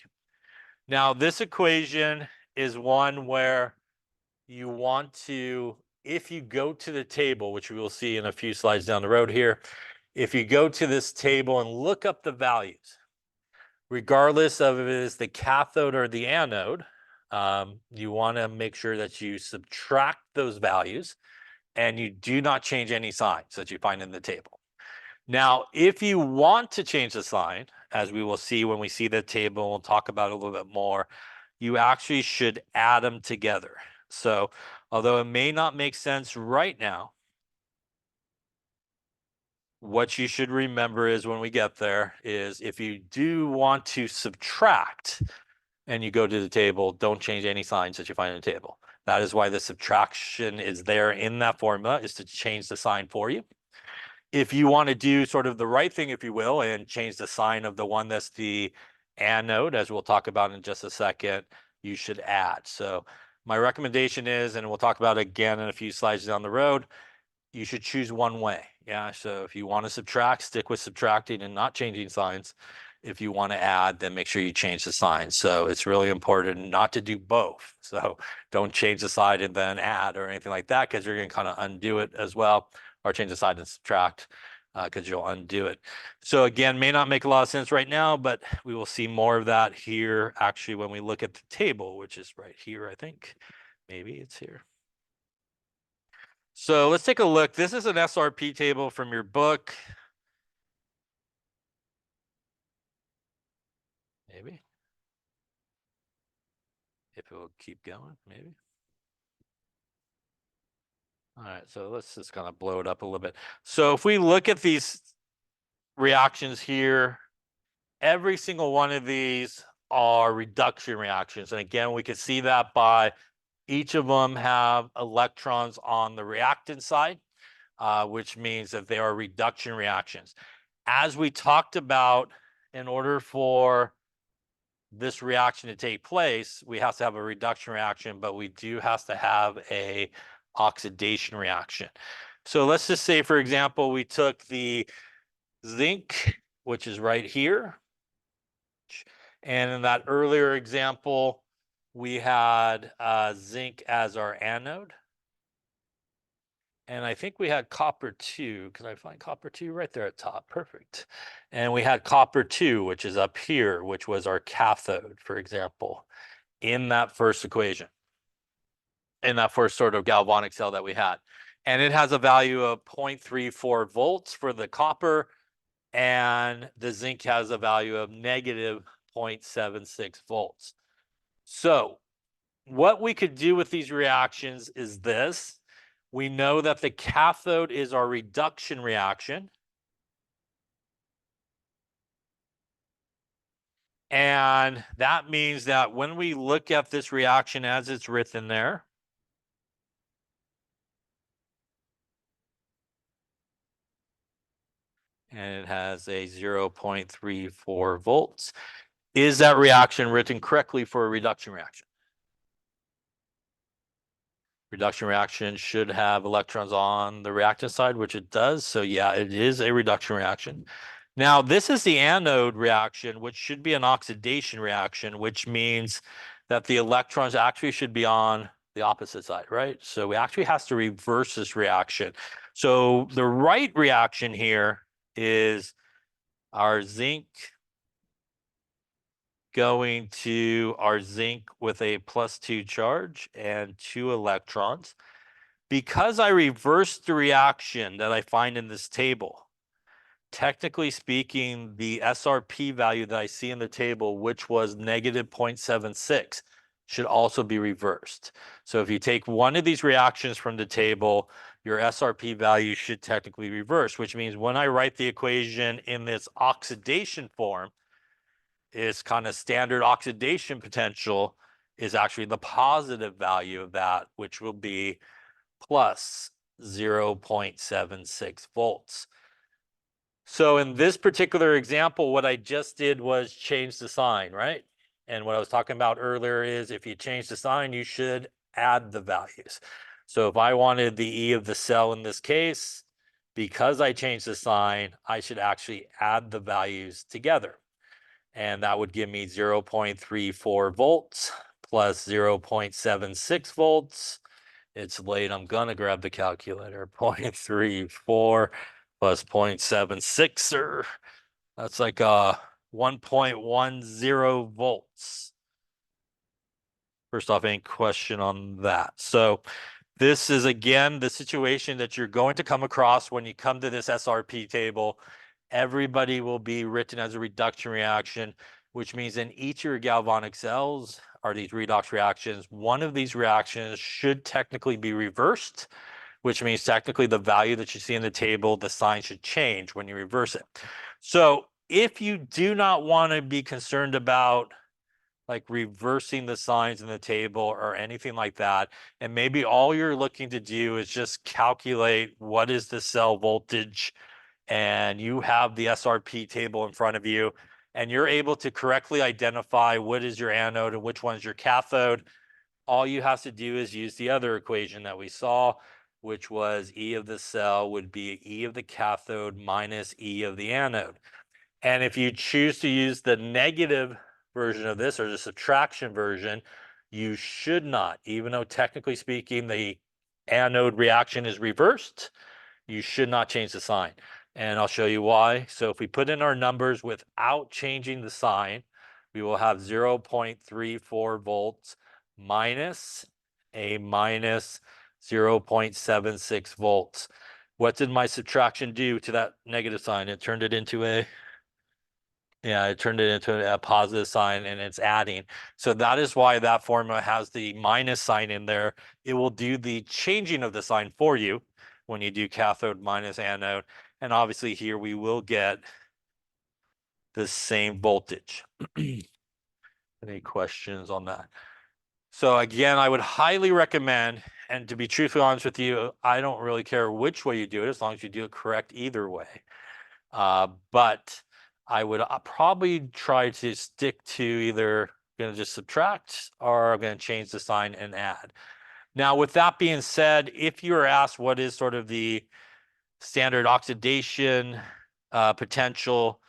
Now, this equation is one where you want to, if you go to the table, which we will see in a few slides down the road here, if you go to this table and look up the values, regardless of if it is the cathode or the anode, you want to make sure that you subtract those values and you do not change any signs that you find in the table. Now, if you want to change the sign, as we will see when we see the table, we'll talk about it a little bit more, you actually should add them together. So, although it may not make sense right now, what you should remember is when we get there is if you do want to subtract and you go to the table, don't change any signs that you find in the table. That is why the subtraction is there in that formula, is to change the sign for you. If you want to do sort of the right thing, if you will, and change the sign of the one that's the anode, as we'll talk about in just a second, you should add. So my recommendation is, and we'll talk about it again in a few slides down the road, you should choose one way. Yeah, so if you want to subtract, stick with subtracting and not changing signs. If you want to add, then make sure you change the sign. So it's really important not to do both. So don't change the sign and then add or anything like that, because you're going to kind of undo it as well, or change the sign and subtract because you'll undo it. So again, may not make a lot of sense right now, but we will see more of that here actually when we look at the table, which is right here, I think. Maybe it's here. So let's take a look. This is an SRP table from your book. Maybe. If it will keep going, maybe. All right, so let's just kind of blow it up a little bit. So if we look at these reactions here, every single one of these are reduction reactions. And again, we can see that by each of them have electrons on the reactant side, which means that they are reduction reactions. As we talked about, in order for this reaction to take place, we have to have a reduction reaction, but we do have to have a oxidation reaction. So let's just say, for example, we took the zinc, which is right here. And in that earlier example, we had zinc as our anode. And I think we had copper 2. Can I find copper 2 right there at top? Perfect. And we had copper 2, which is up here, which was our cathode, for example, in that first equation, in that first sort of galvanic cell that we had. And it has a value of 0.34 volts for the copper, and the zinc has a value of negative 0.76 volts. So what we could do with these reactions is this. We know that the cathode is our reduction reaction. And that means that when we look at this reaction as it's written there, and it has a 0.34 volts, is that reaction written correctly for a reduction reaction? Reduction reaction should have electrons on the reactant side, which it does. So yeah, it is a reduction reaction. Now, this is the anode reaction, which should be an oxidation reaction, which means that the electrons actually should be on the opposite side, right? So we actually have to reverse this reaction. So the right reaction here is our zinc going to our zinc with a +2 charge and 2 electrons. Because I reversed the reaction that I find in this table, technically speaking, the SRP value that I see in the table, which was negative 0.76, should also be reversed. So if you take one of these reactions from the table, your SRP value should technically reverse, which means when I write the equation in this oxidation form, its kind of standard oxidation potential is actually the positive value of that, which will be plus 0.76 volts. So in this particular example, what I just did was change the sign, right? And what I was talking about earlier is if you change the sign, you should add the values. So if I wanted the E of the cell in this case, because I changed the sign, I should actually add the values together. And that would give me 0.34 volts plus 0.76 volts. It's late. I'm going to grab the calculator. 0.34 plus 0.76, or that's like 1.10 volts. First off, any question on that? So this is, again, the situation that you're going to come across when you come to this SRP table. Everybody will be written as a reduction reaction, which means in each of your galvanic cells are these redox reactions. One of these reactions should technically be reversed, which means technically the value that you see in the table, the sign should change when you reverse it. So if you do not want to be concerned about like reversing the signs in the table or anything like that, and maybe all you're looking to do is just calculate what is the cell voltage, and you have the SRP table in front of you, and you're able to correctly identify what is your anode and which one's your cathode, all you have to do is use the other equation that we saw, which was E of the cell would be E of the cathode minus E of the anode. And if you choose to use the negative version of this or the subtraction version, you should not, even though technically speaking, the anode reaction is reversed, you should not change the sign. And I'll show you why. So if we put in our numbers without changing the sign, we will have 0.34 volts minus a minus 0.76 volts. What did my subtraction do to that negative sign? It turned it into a positive sign, and it's adding. So that is why that formula has the minus sign in there. It will do the changing of the sign for you when you do cathode minus anode. And obviously here we will get the same voltage. Any questions on that? So again, I would highly recommend, and to be truthfully honest with you, I don't really care which way you do it as long as you do it correct either way. But I would probably try to stick to either going to just subtract or I'm going to change the sign and add. Now, with that being said, if you are asked what is sort of the standard oxidation potential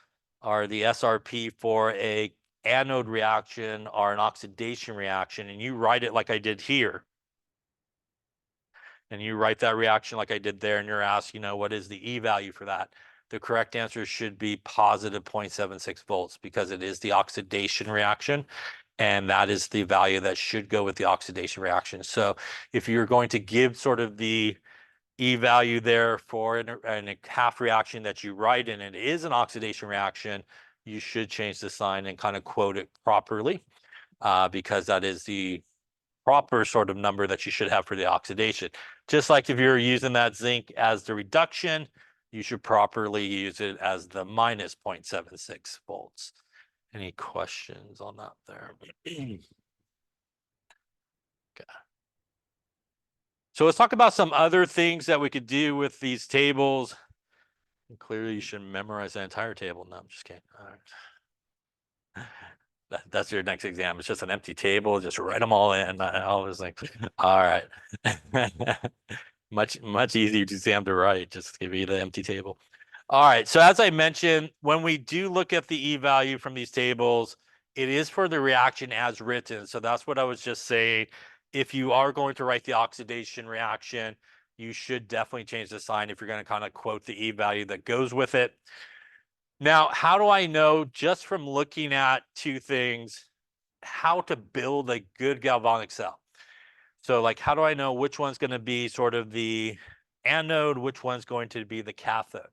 or the SRP for a anode reaction or an oxidation reaction, and you write it like I did here, and you write that reaction like I did there, and you're asked, what is the E value for that? The correct answer should be positive 0.76 volts because it is the oxidation reaction, and that is the value that should go with the oxidation reaction. So if you're going to give sort of the E value there for a half reaction that you write and it is an oxidation reaction, you should change the sign and kind of quote it properly because that is the proper sort of number that you should have for the oxidation. Just like if you're using that zinc as the reduction, you should properly use it as the minus 0.76 volts. Any questions on that there? Okay. So let's talk about some other things that we could do with these tables. And clearly you should memorize the entire table. No, I'm just kidding. All right. That's your next exam. It's just an empty table. Just write them all in. I was like, all right. Much easier exam to write. Just give you the empty table. All right. So as I mentioned, when we do look at the E value from these tables, it is for the reaction as written. So that's what I was just saying. If you are going to write the oxidation reaction, you should definitely change the sign if you're going to kind of quote the E value that goes with it. Now, how do I know just from looking at two things how to build a good galvanic cell? So like, how do I know which one's going to be sort of the anode, which one's going to be the cathode?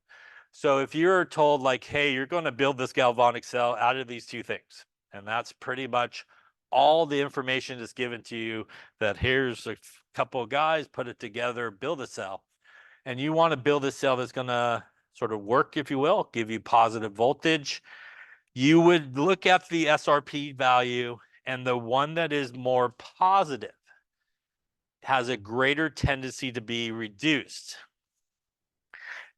So if you're told like, hey, you're going to build this galvanic cell out of these two things, and that's pretty much all the information that's given to you, that here's a couple of guys, put it together, build a cell, and you want to build a cell that's going to sort of work, if you will, give you positive voltage, you would look at the SRP value, and the one that is more positive has a greater tendency to be reduced.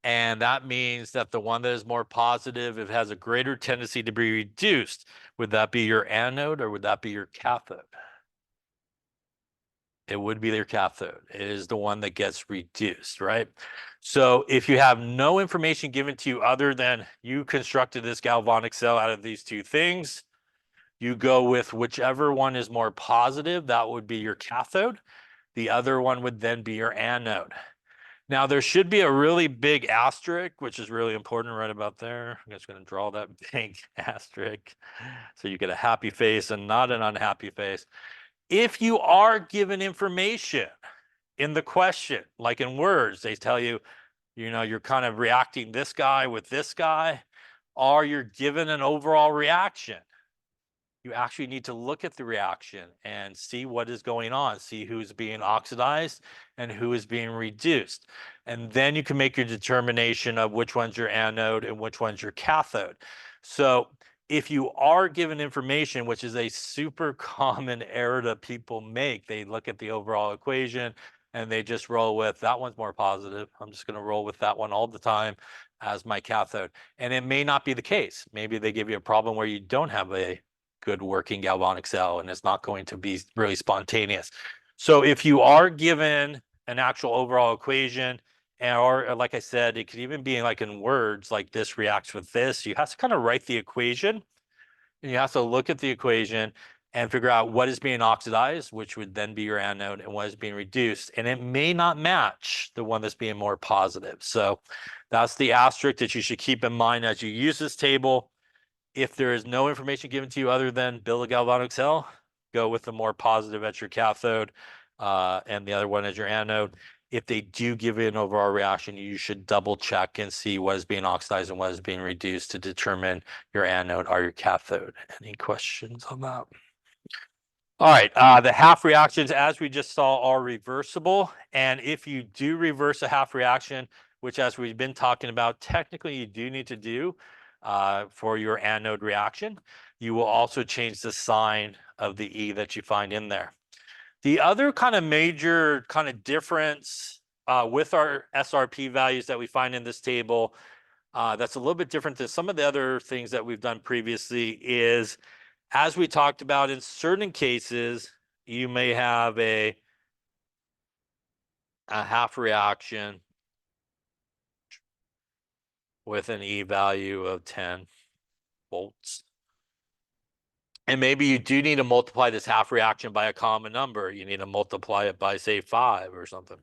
And that means that the one that is more positive, it has a greater tendency to be reduced. Would that be your anode or would that be your cathode? It would be their cathode. It is the one that gets reduced, right? So if you have no information given to you other than you constructed this galvanic cell out of these two things, you go with whichever one is more positive. That would be your cathode. The other one would then be your anode. Now, there should be a really big asterisk, which is really important right about there. I'm just going to draw that big asterisk so you get a happy face and not an unhappy face. If you are given information in the question, like in words, they tell you, you're kind of reacting this guy with this guy, or you're given an overall reaction. You actually need to look at the reaction and see what is going on, see who's being oxidized and who is being reduced. And then you can make your determination of which one's your anode and which one's your cathode. So if you are given information, which is a super common error that people make, they look at the overall equation and they just roll with that one's more positive. I'm just going to roll with that one all the time as my cathode. And it may not be the case. Maybe they give you a problem where you don't have a good working galvanic cell and it's not going to be really spontaneous. So if you are given an actual overall equation, or like I said, it could even be like in words, like this reacts with this, you have to kind of write the equation and you have to look at the equation and figure out what is being oxidized, which would then be your anode, and what is being reduced. And it may not match the one that's being more positive. So that's the asterisk that you should keep in mind as you use this table. If there is no information given to you other than build a galvanic cell, go with the more positive at your cathode and the other one as your anode. If they do give you an overall reaction, you should double check and see what is being oxidized and what is being reduced to determine your anode or your cathode. Any questions on that? All right, the half reactions, as we just saw, are reversible. And if you do reverse a half reaction, which as we've been talking about, technically you do need to do for your anode reaction, you will also change the sign of the E that you find in there. The other kind of major kind of difference with our SRP values that we find in this table that's a little bit different than some of the other things that we've done previously is, as we talked about, in certain cases, you may have a half reaction with an E value of 10 volts. And maybe you do need to multiply this half reaction by a common number. You need to multiply it by, say, 5 or something.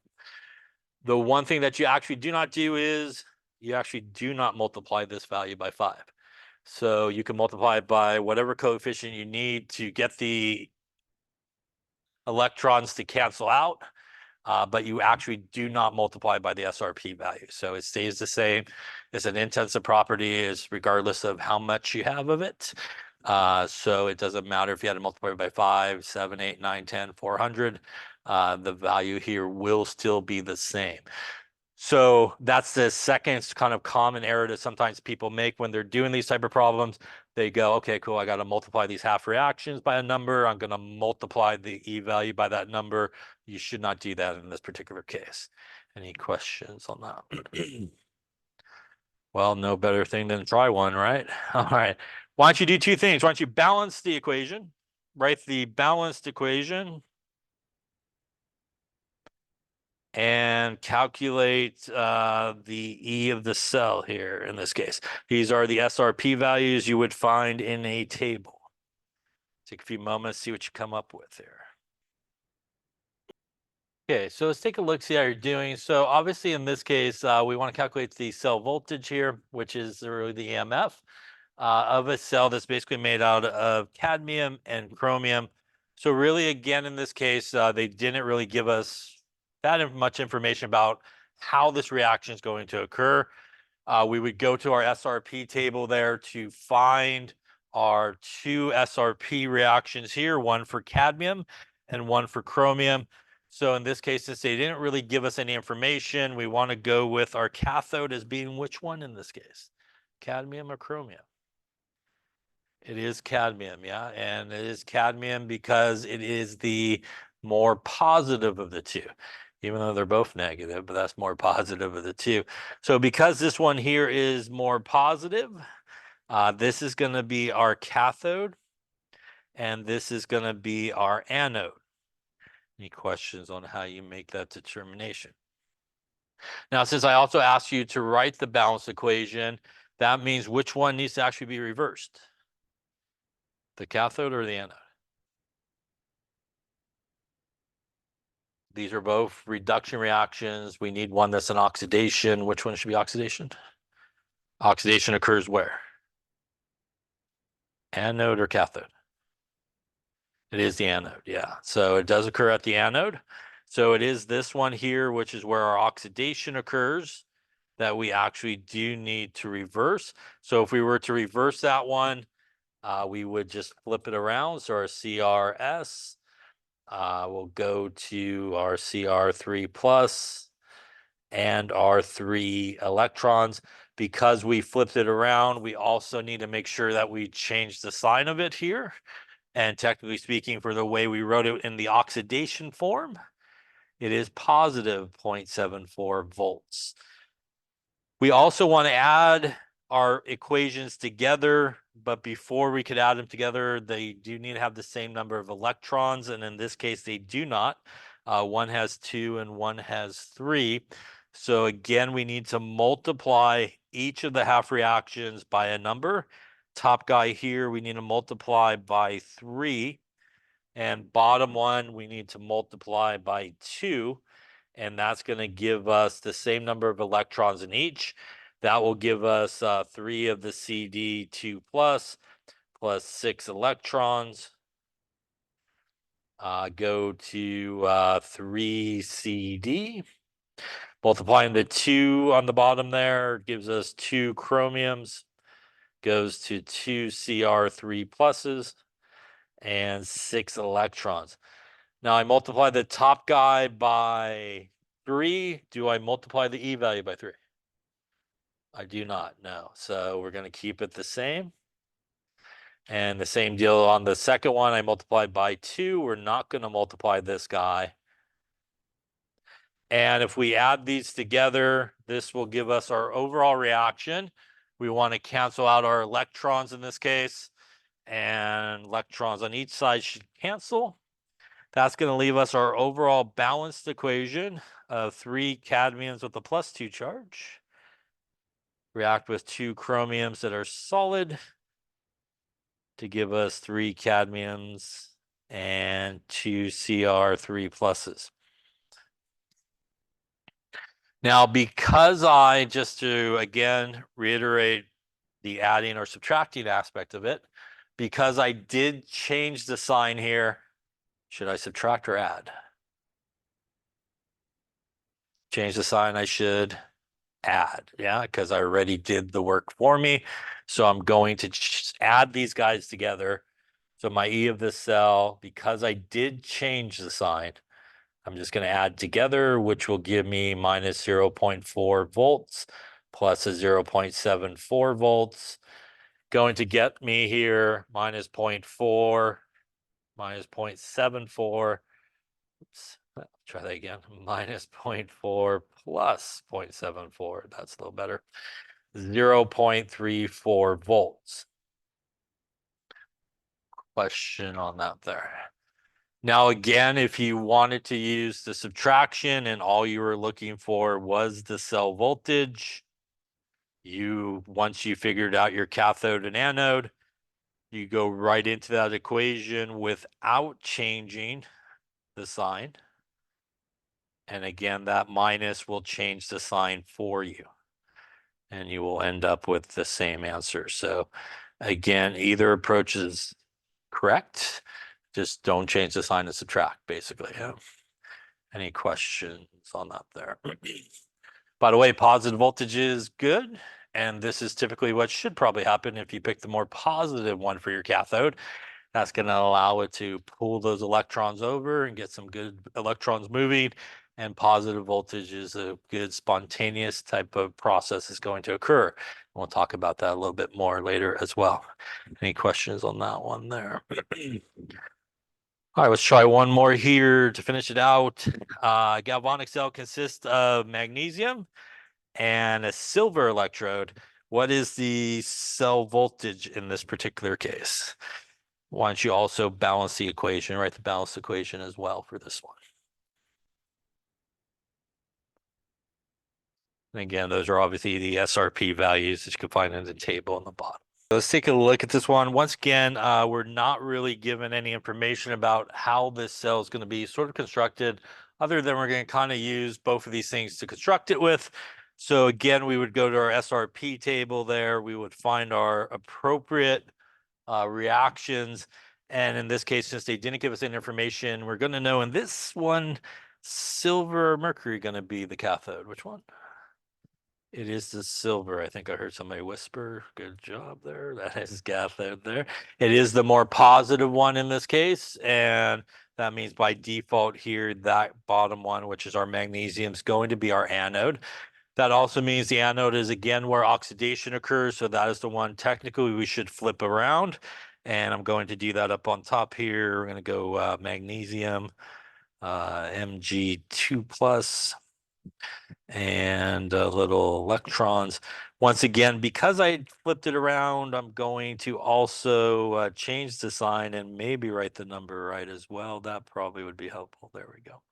The one thing that you actually do not do is you actually do not multiply this value by 5. So you can multiply it by whatever coefficient you need to get the electrons to cancel out, but you actually do not multiply by the SRP value. So it stays the same. It's an intensive property is regardless of how much you have of it. So it doesn't matter if you had to multiply by 5, 7, 8, 9, 10, 400. The value here will still be the same. So that's the second kind of common error that sometimes people make when they're doing these type of problems. They go, okay, cool, I got to multiply these half reactions by a number. I'm going to multiply the E value by that number. You should not do that in this particular case. Any questions on that? Well, no better thing than try one, right? All right. Why don't you do two things? Why don't you balance the equation? Write the balanced equation and calculate the E of the cell here in this case. These are the SRP values you would find in a table. Take a few moments, see what you come up with here. Okay, so let's take a look, see how you're doing. So obviously in this case, we want to calculate the cell voltage here, which is really the EMF of a cell that's basically made out of cadmium and chromium. So really, again, in this case, they didn't really give us that much information about how this reaction is going to occur. We would go to our SRP table there to find our two SRP reactions here, one for cadmium and one for chromium. So in this case, since they didn't really give us any information, we want to go with our cathode as being which one in this case? Cadmium or chromium? It is cadmium, yeah. And it is cadmium because it is the more positive of the two. even though they're both negative, but that's more positive of the two. So because this one here is more positive, this is going to be our cathode, and this is going to be our anode. Any questions on how you make that determination? Now, since I also asked you to write the balance equation, that means which one needs to actually be reversed? The cathode or the anode? These are both reduction reactions. We need one that's an oxidation. Which one should be oxidation? Oxidation occurs where? Anode or cathode? It is the anode, yeah. So it does occur at the anode. So it is this one here, which is where our oxidation occurs, that we actually do need to reverse. So if we were to reverse that one, we would just flip it around. So our CRS will go to our Cr3 plus and our 3 electrons. Because we flipped it around, we also need to make sure that we change the sign of it here. And technically speaking, for the way we wrote it in the oxidation form, it is positive 0.74 volts. We also want to add our equations together, but before we could add them together, they do need to have the same number of electrons, and in this case, they do not. One has 2 and one has 3. So again, we need to multiply each of the half reactions by a number. Top guy here, we need to multiply by 3. And bottom one, we need to multiply by 2. And that's going to give us the same number of electrons in each. That will give us 3 of the CD2 plus 6 electrons. Go to 3 CD. Multiplying the 2 on the bottom there gives us 2 chromiums. Goes to 2 Cr3 pluses and 6 electrons. Now I multiply the top guy by 3. Do I multiply the E value by 3? I do not, no. So we're going to keep it the same. And the same deal on the second one, I multiplied by 2. We're not going to multiply this guy. And if we add these together, this will give us our overall reaction. We want to cancel out our electrons in this case. And electrons on each side should cancel. That's going to leave us our overall balanced equation of 3 cadmiums with a +2 charge. React with 2 chromiums that are solid to give us 3 cadmiums and 2 Cr3 pluses. Now, because just to again reiterate the adding or subtracting aspect of it, because I did change the sign here, should I subtract or add? Change the sign, I should add, yeah, because I already did the work for me. So I'm going to add these guys together. So my E of this cell, because I did change the sign, I'm just going to add together, which will give me minus 0.4 volts plus a 0.74 volts. Going to get me here minus 0.4, minus 0.74. Oops, try that again. Minus 0.4 plus 0.74. That's a little better. 0.34 volts. Question on that there. Now, again, if you wanted to use the subtraction and all you were looking for was the cell voltage, once you figured out your cathode and anode, you go right into that equation without changing the sign. And again, that minus will change the sign for you. And you will end up with the same answer. So again, either approach is correct. Just don't change the sign to subtract, basically. Yeah. Any questions on that there? By the way, positive voltage is good. And this is typically what should probably happen if you pick the more positive one for your cathode. That's going to allow it to pull those electrons over and get some good electrons moving. And positive voltage is a good spontaneous type of process is going to occur. We'll talk about that a little bit more later as well. Any questions on that one there? All right, let's try one more here to finish it out. Galvanic cell consists of magnesium and a silver electrode. What is the cell voltage in this particular case? Why don't you also balance the equation, write the balance equation as well for this one. And again, those are obviously the SRP values that you can find in the table in the bottom. Let's take a look at this one. Once again, we're not really given any information about how this cell is going to be sort of constructed, other than we're going to kind of use both of these things to construct it with. So again, we would go to our SRP table there. We would find our appropriate reactions. And in this case, since they didn't give us any information, we're going to know in this one, silver or mercury going to be the cathode. Which one? It is the silver. I think I heard somebody whisper. Good job there. That is cathode there. It is the more positive one in this case. And that means by default here, that bottom one, which is our magnesium, is going to be our anode. That also means the anode is again where oxidation occurs. So that is the one technically we should flip around. And I'm going to do that up on top here. We're going to go magnesium, Mg2 plus, and little electrons. Once again, because I flipped it around, I'm going to also change the sign and maybe write the number right as well. That probably would be helpful. There we go.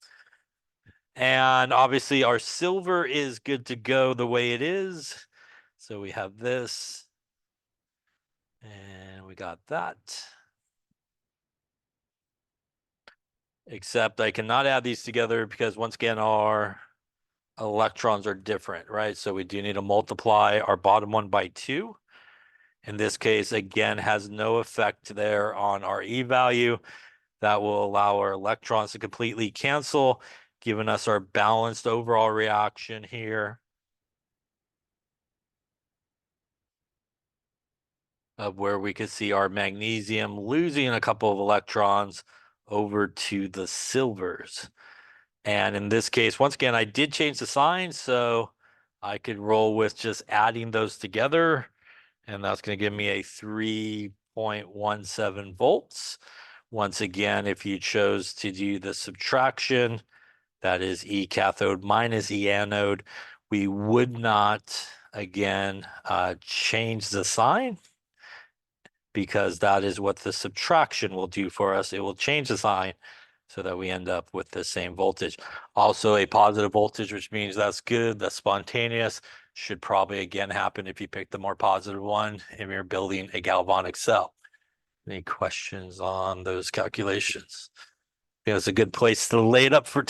And obviously our silver is good to go the way it is. So we have this, and we got that. Except I cannot add these together because once again, our electrons are different, right? So we do need to multiply our bottom one by 2. In this case, again, has no effect there on our E value. That will allow our electrons to completely cancel, giving us our balanced overall reaction here of where we could see our magnesium losing a couple of electrons over to the silvers. And in this case, once again, I did change the sign, so I could roll with just adding those together. And that's going to give me a 3.17 volts. Once again, if you chose to do the subtraction, that is E cathode minus E anode, we would not, again, change the sign, because that is what the subtraction will do for us. It will change the sign so that we end up with the same voltage. Also a positive voltage, which means that's good, that's spontaneous. Should probably again happen if you pick the more positive one if you're building a galvanic cell. Any questions on those calculations? I think it's a good place to lay it up for